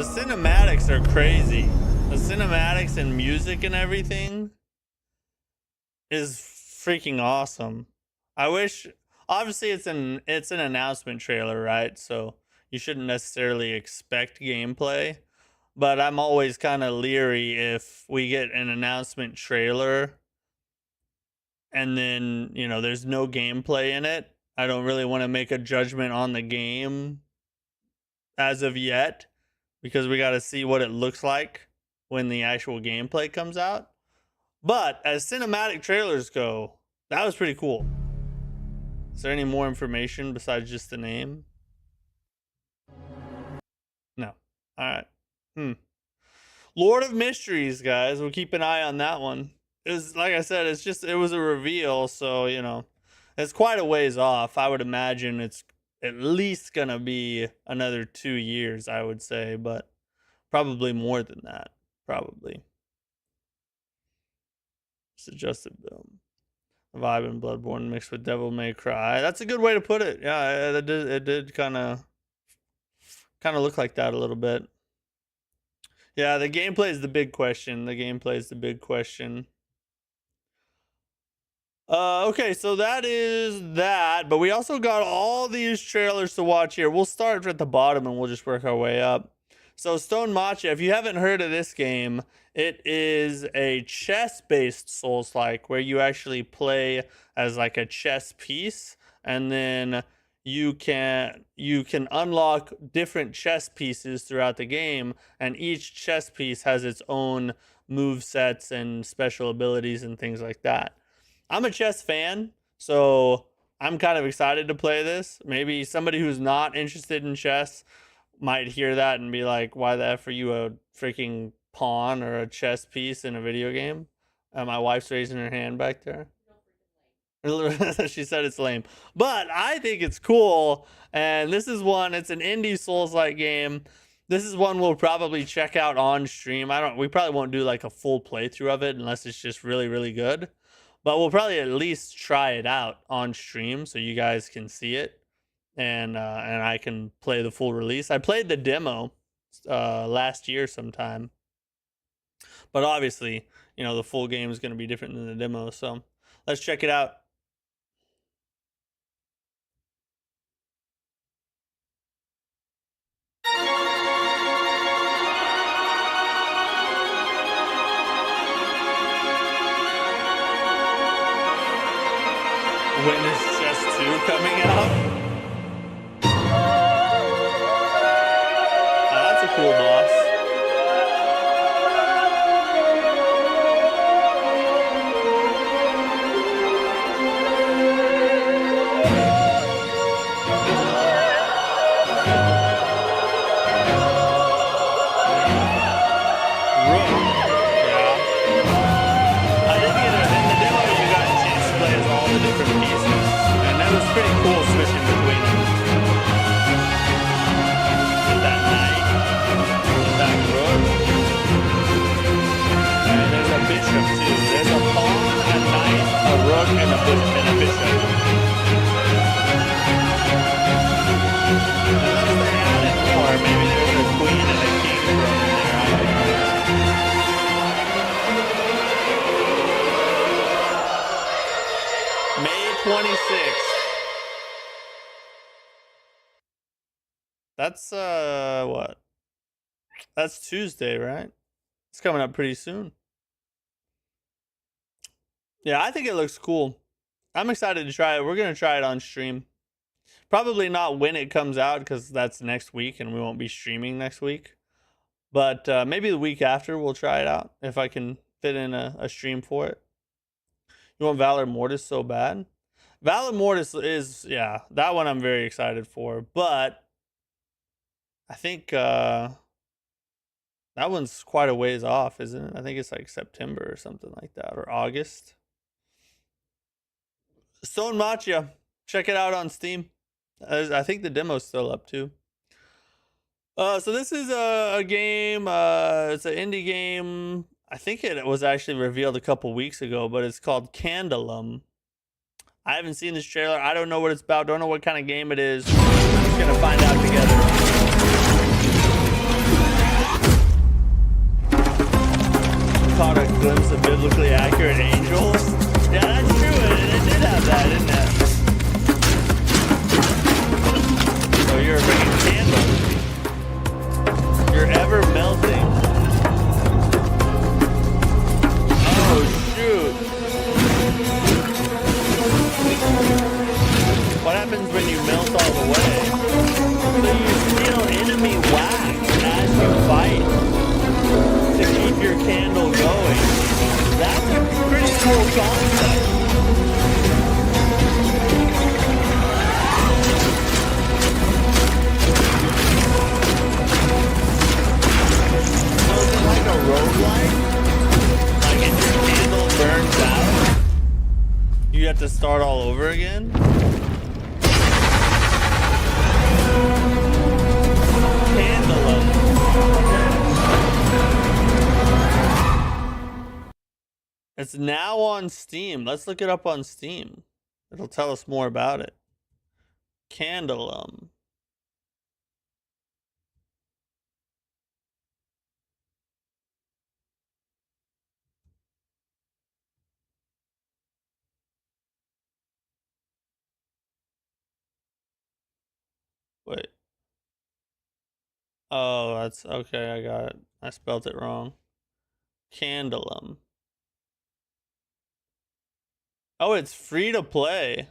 Cinematics are crazy. The cinematics and music and everything is freaking awesome. I wish, obviously it's an announcement trailer, right? So you shouldn't necessarily expect gameplay, but I'm always kind of leery if we get an announcement trailer and then, you know, there's no gameplay in it. I don't really want to make a judgment on the game as of yet, because we got to see what it looks like when the actual gameplay comes out. But as cinematic trailers go, that was pretty cool. Is there any more information besides just the name? No. All right. Lord of Mysteries, guys. We'll keep an eye on that one. It was, like I said, it was a reveal, so, you know, it's quite a ways off. I would imagine it's at least gonna be another 2 years, I would say, but probably more than that. Probably. Suggested vibe in Bloodborne mixed with Devil May Cry. That's a good way to put it. Yeah, it did kind of look like that a little bit. Yeah, the gameplay is the big question. Okay, so that is that, but we also got all these trailers to watch here. We'll start at the bottom and we'll just work our way up. So Stone Matcha, if you haven't heard of this game, it is a chess-based Souls-like where you actually play as like a chess piece, and then you can unlock different chess pieces throughout the game, and each chess piece has its own move sets and special abilities and things like that. I'm a chess fan, so I'm kind of excited to play this. Maybe somebody who's not interested in chess might hear that and be like, why the F are you a freaking pawn or a chess piece in a video game? My wife's raising her hand back there. She said it's lame. But I think it's cool, and this is one, it's an indie Souls-like game. This is one we'll probably check out on stream. We probably won't do like a full playthrough of it unless it's just really, really good. But we'll probably at least try it out on stream so you guys can see it, and I can play the full release. I played the demo last year sometime, but obviously, you know, the full game is going to be different than the demo. So let's check it out. Witness Chess 2 coming out. Oh, that's a cool boss. Pretty cool switching inefficient. Unless they added more, maybe there's a queen and a king thrown in there. I don't know. May 26th. That's what? That's Tuesday, right? It's coming up pretty soon. Yeah, I think it looks cool. I'm excited to try it. We're gonna try it on stream. Probably not when it comes out because that's next week and we won't be streaming next week. But maybe the week after we'll try it out if I can fit in a stream for it. You want Valor Mortis so bad? Valor Mortis is, yeah, that one I'm very excited for. But I think that one's quite a ways off, isn't it? I think it's like September or something like that, or August. Stone Matcha, check it out on Steam. I think the demo's still up too. So this is a game. It's an indie game. I think it was actually revealed a couple weeks ago, but it's called Candleum. I haven't seen this trailer. I don't know what it's about. Don't know what kind of game it is. We're just gonna find out together. Caught a glimpse of biblically accurate angels. Yeah, that's true. It did have that, didn't it? So you're a freaking candle. You're ever melting. Oh shoot. What happens when you melt all the way? So you steal enemy wax as you fight to keep your candle going. That's a pretty cool concept. So is it like a roguelike? Like if your candle burns out, you have to start all over again? Candleum. It's now on Steam. Let's look it up on Steam. It'll tell us more about it. Candleum. Wait. Oh, that's okay. I got it. I spelled it wrong. Candleum. Oh, it's free to play.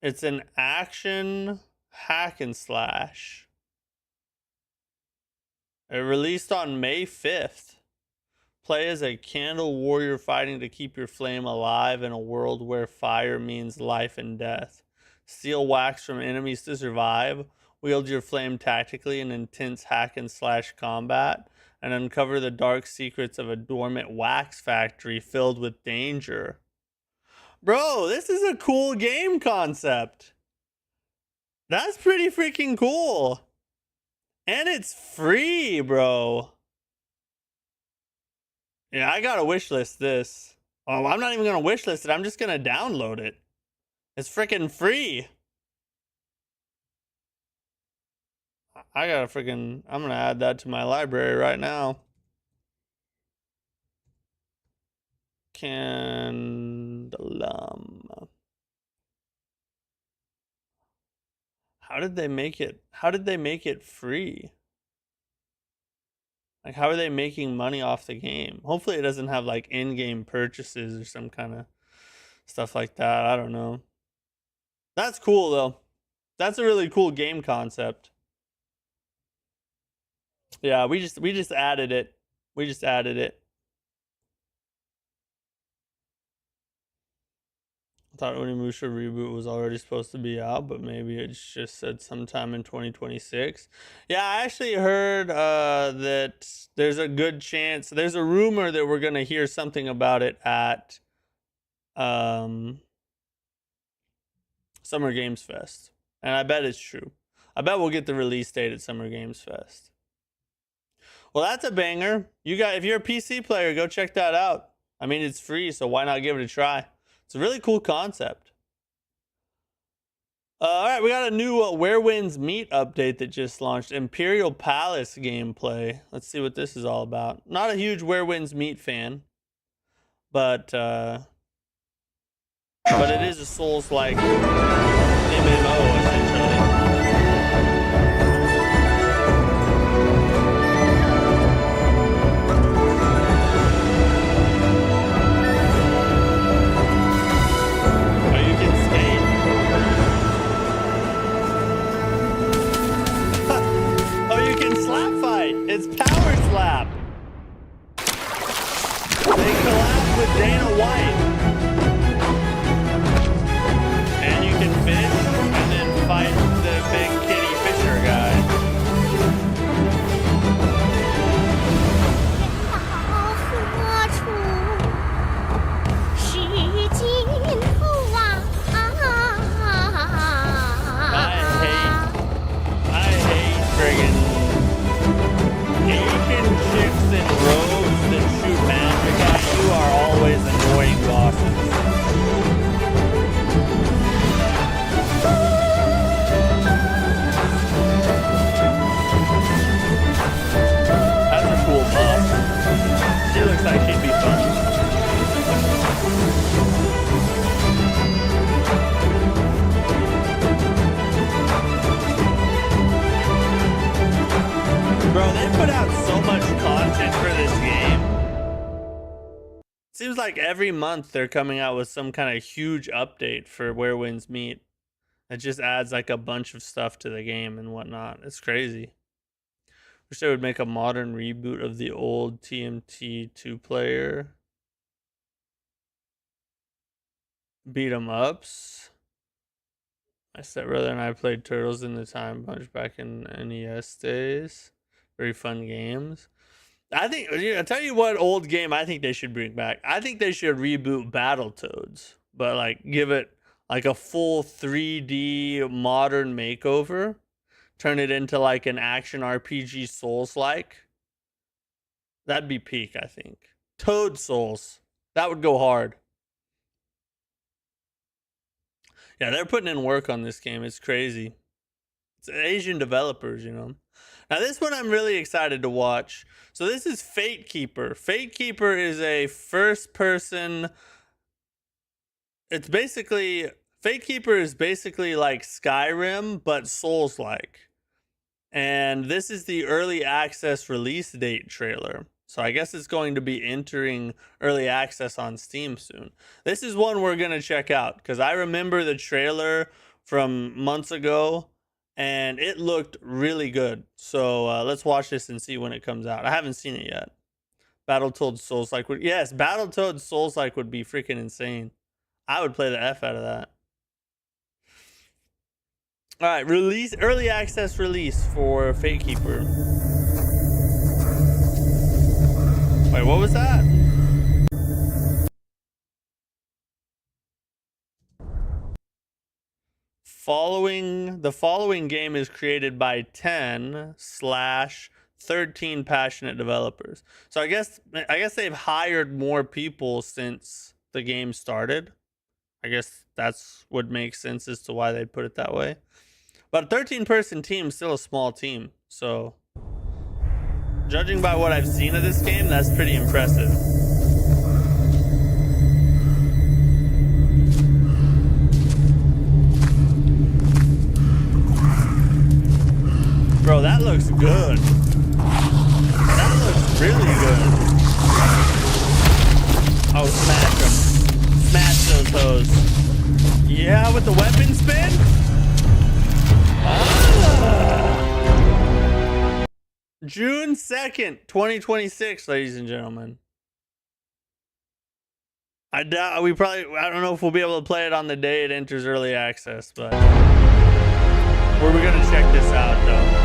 It's an action hack and slash. It released on May 5th. Play as a candle warrior fighting to keep your flame alive in a world where fire means life and death. Steal wax from enemies to survive. Wield your flame tactically in intense hack and slash combat. And uncover the dark secrets of a dormant wax factory filled with danger. Bro, this is a cool game concept. That's pretty freaking cool. And it's free, bro. Yeah, I gotta wishlist this. Oh, I'm not even gonna wishlist it. I'm just gonna download it. It's freaking free. I gotta freaking... I'm gonna add that to my library right now. Candleum. How did they make it? How did they make it free? Like, how are they making money off the game? Hopefully it doesn't have like in-game purchases or some kind of stuff like that. I don't know. That's cool though. That's a really cool game concept. Yeah, we just added it. We just added it. I thought Onimusha reboot was already supposed to be out, but maybe it just said sometime in 2026. Yeah, I actually heard that there's a good chance, there's a rumor that we're gonna hear something about it at Summer Games Fest. And I bet it's true. I bet we'll get the release date at Summer Games Fest. Well, that's a banger. You got, if you're a PC player, go check that out. I mean, it's free, so why not give it a try? It's a really cool concept. All right, we got a new Where Winds Meet update that just launched. Imperial Palace gameplay. Let's see what this is all about. Not a huge Where Winds Meet fan, but it is a Souls-like MMO essentially. It's Power Slap. They collab with Dana White. And you can fish and then fight the big kitty fisher guy. I hate friggin' Asian chicks in robes that shoot magic at you are always annoying bosses. That's a cool boss. She looks like she'd be fun. Bro, they put out so much content for this game. Seems like every month they're coming out with some kind of huge update for Where Winds Meet. It just adds like a bunch of stuff to the game and whatnot. It's crazy. Wish they would make a modern reboot of the old TMT 2-player beat 'em ups. My stepbrother and I played Turtles in the Time Bunch back in NES days. Very fun games. I think, I'll tell you what old game I think they should bring back. I think they should reboot Battletoads, but like give it like a full 3D modern makeover. Turn it into like an action RPG Souls-like. That'd be peak, I think. Toad Souls. That would go hard. Yeah, they're putting in work on this game. It's crazy. It's Asian developers, you know. Now this one I'm really excited to watch. So this is Fate Keeper. Fate Keeper is a first person. It's basically, Fate Keeper is basically like Skyrim, but Souls-like. And this is the early access release date trailer. So I guess it's going to be entering early access on Steam soon. This is one we're going to check out because I remember the trailer from months ago and it looked really good. So let's watch this and see when it comes out. I haven't seen it yet. Battletoads Souls-like would, yes, Battletoads Souls-like would be freaking insane. I would play the F out of that. All right, release, early access release for Fate Keeper. Wait, what was that? The following game is created by 10/13 passionate developers. So I guess they've hired more people since the game started. I guess that's would make sense as to why they put it that way. But a 13-person team is still a small team. So judging by what I've seen of this game, that's pretty impressive. Bro, that looks good. That looks really good. Oh, smash them. Smash those hoes. Yeah, with the weapon spin? Ah. June 2nd, 2026, ladies and gentlemen. I doubt I don't know if we'll be able to play it on the day it enters early access, but we're gonna check this out though.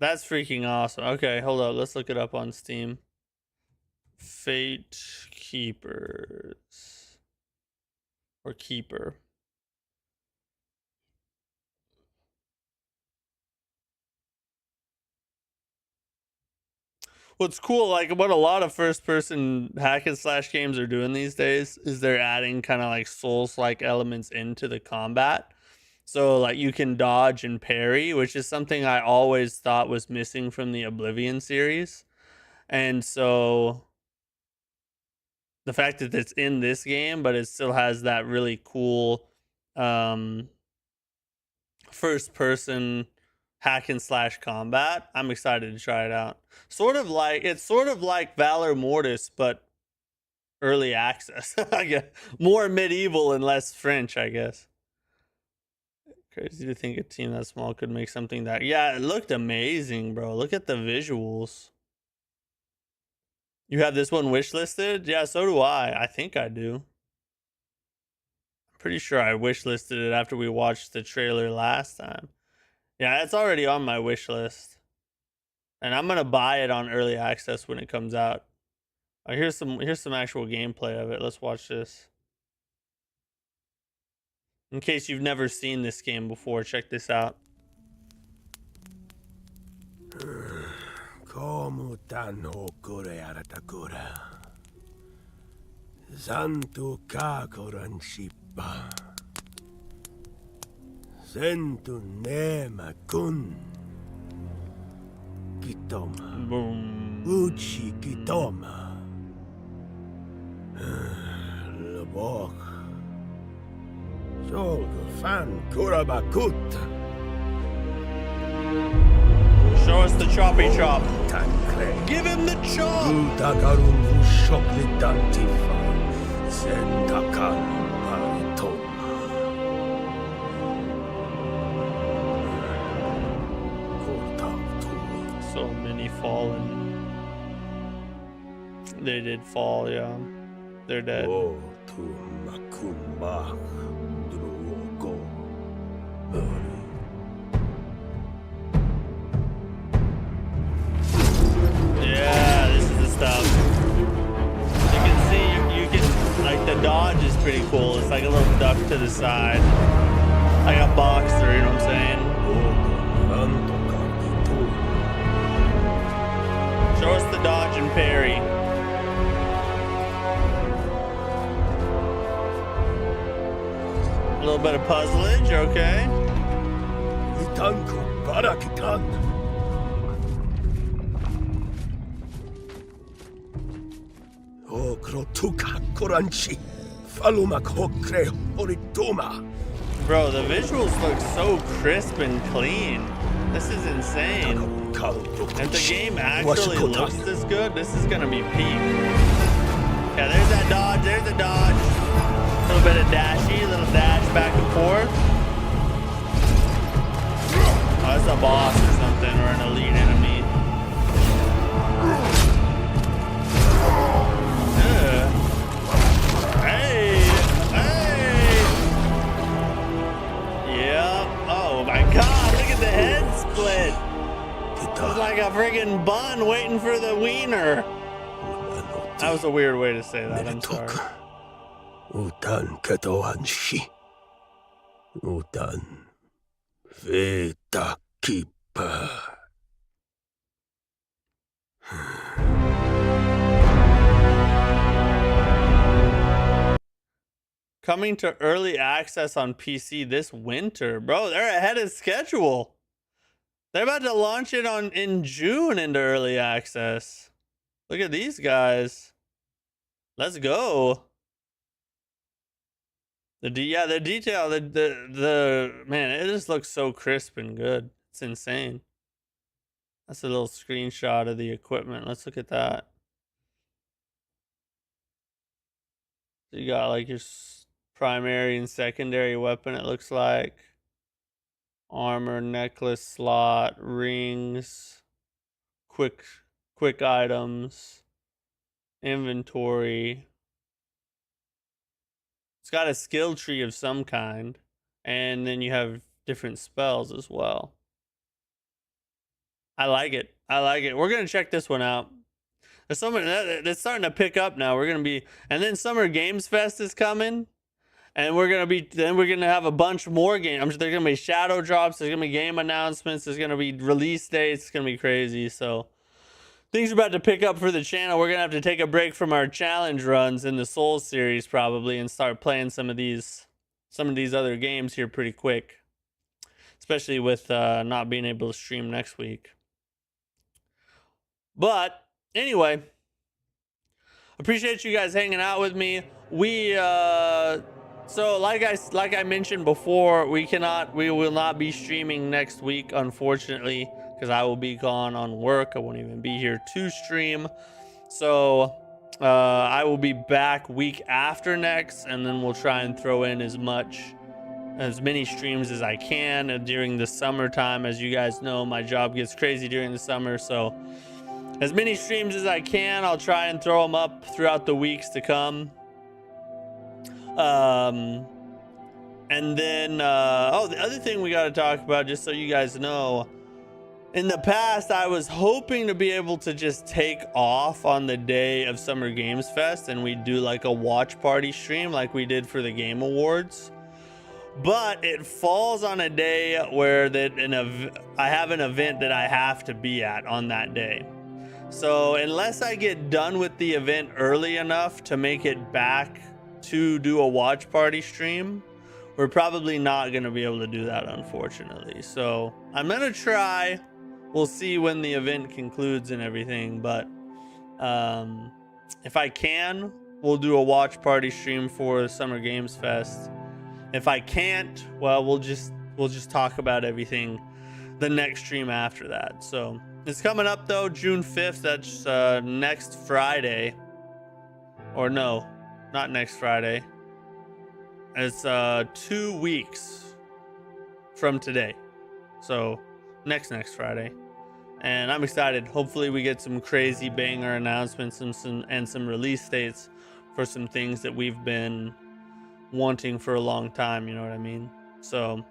That's freaking awesome. Okay, hold up. Let's look it up on Steam. Fate Keepers. Or Keeper. What's cool, like what a lot of first-person hack and slash games are doing these days, is they're adding kind of like Souls-like elements into the combat. So like you can dodge and parry, which is something I always thought was missing from the Oblivion series. And so the fact that it's in this game, but it still has that really cool first person hack and slash combat, I'm excited to try it out. It's sort of like Valor Mortis, but early access. I guess more medieval and less French, I guess. Crazy to think a team that small could make something that, yeah, it looked amazing, bro. Look at the visuals. You have this one wishlisted? Yeah, so do I. I think I do. I'm pretty sure I wishlisted it after we watched the trailer last time. Yeah, it's already on my wish list. And I'm gonna buy it on early access when it comes out. Here's some actual gameplay of it. Let's watch this. In case you've never seen this game before, check this out. Como tan okore aratakura. Santo kakoran shipa. Sentu nema kun. Kitoma. Boom. Uchi kitoma. Labok. Jolga fan kurabakut. Show us the choppy chop. Tankle. Give him the chop. Utakarun vushokli dantifa. Sentakal paritoma. So many fallen. They did fall, yeah. They're dead. Oh, to makumba. Druoko. Yeah, this is the stuff. You can see, you can, like, the dodge is pretty cool. It's like a little duck to the side. Like a boxer, you know what I'm saying? Show us the dodge and parry. A little bit of puzzlage, okay? Itanku barakitan. Okrotuka koranchi. Falumak hokre horitoma. Bro, the visuals look so crisp and clean. This is insane. If the game actually looks this good, this is gonna be peak. Yeah, there's that dodge, there's the dodge. A little bit of dashy, a little dash back and forth. Oh, that's a boss or something, or an elite enemy. Hey! Hey! Yeah. Oh my god, look at the head split. It's like a friggin' bun waiting for the wiener. That was a weird way to say that, I'm sorry. Utan ketoanshi. Utan veta kipa. Coming to early access on PC this winter. Bro, they're ahead of schedule. They're about to launch it in June into early access. Look at these guys. Let's go. The detail, the man, it just looks so crisp and good. It's insane. That's a little screenshot of the equipment. Let's look at that. So you got like your primary and secondary weapon, it looks like. Armor, necklace slot, rings, quick items, inventory. It's got a skill tree of some kind, and then you have different spells as well. I like it. I like it. We're gonna check this one out. There's something that's starting to pick up now. We're gonna be, and then Summer Games Fest is coming. And we're gonna have a bunch more games. There's gonna be shadow drops. There's gonna be game announcements. There's gonna be release dates. It's gonna be crazy. So things are about to pick up for the channel. We're gonna have to take a break from our challenge runs in the Souls series probably and start playing some of these other games here pretty quick, especially with not being able to stream next week. But anyway, appreciate you guys hanging out with me. We so like I mentioned before, we will not be streaming next week, unfortunately, because I will be gone on work. I won't even be here to stream. So I will be back week after next, and then we'll try and throw in as many streams as I can during the summertime. As you guys know, my job gets crazy during the summer, so as many streams as I can, I'll try and throw them up throughout the weeks to come. And then, the other thing we got to talk about, just so you guys know, in the past, I was hoping to be able to just take off on the day of Summer Games Fest, and we'd do like a watch party stream like we did for the Game Awards. But it falls on a day where I have an event that I have to be at on that day. So unless I get done with the event early enough to make it back to do a watch party stream, we're probably not going to be able to do that, unfortunately. So I'm going to try. We'll see when the event concludes and everything. But if I can, we'll do a watch party stream for Summer Games Fest. If I can't, well, we'll just talk about everything the next stream after that. So it's coming up though, June 5th. That's next Friday. Or no, not next Friday. It's 2 weeks from today. So next Friday. And I'm excited. Hopefully we get some crazy banger announcements and some release dates for some things that we've been wanting for a long time, you know what I mean? So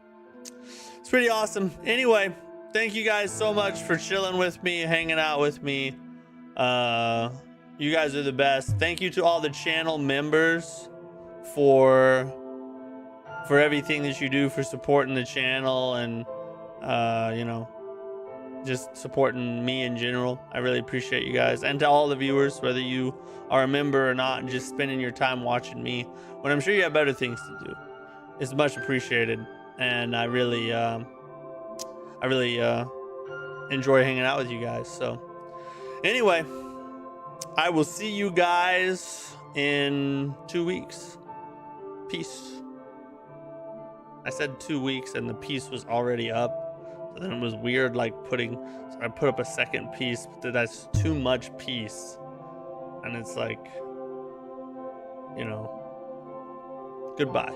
it's pretty awesome. Anyway, thank you guys so much for chilling with me, hanging out with me. You guys are the best. Thank you to all the channel members for everything that you do, for supporting the channel and you know, just supporting me in general. I really appreciate you guys. And to all the viewers, whether you are a member or not, and just spending your time watching me when I'm sure you have better things to do, it's much appreciated. And I really enjoy hanging out with you guys. So anyway, I will see you guys in 2 weeks. Peace. I said 2 weeks and the piece was already up. So then it was weird, like so I put up a second piece, but that's too much piece. And it's like, you know, goodbye.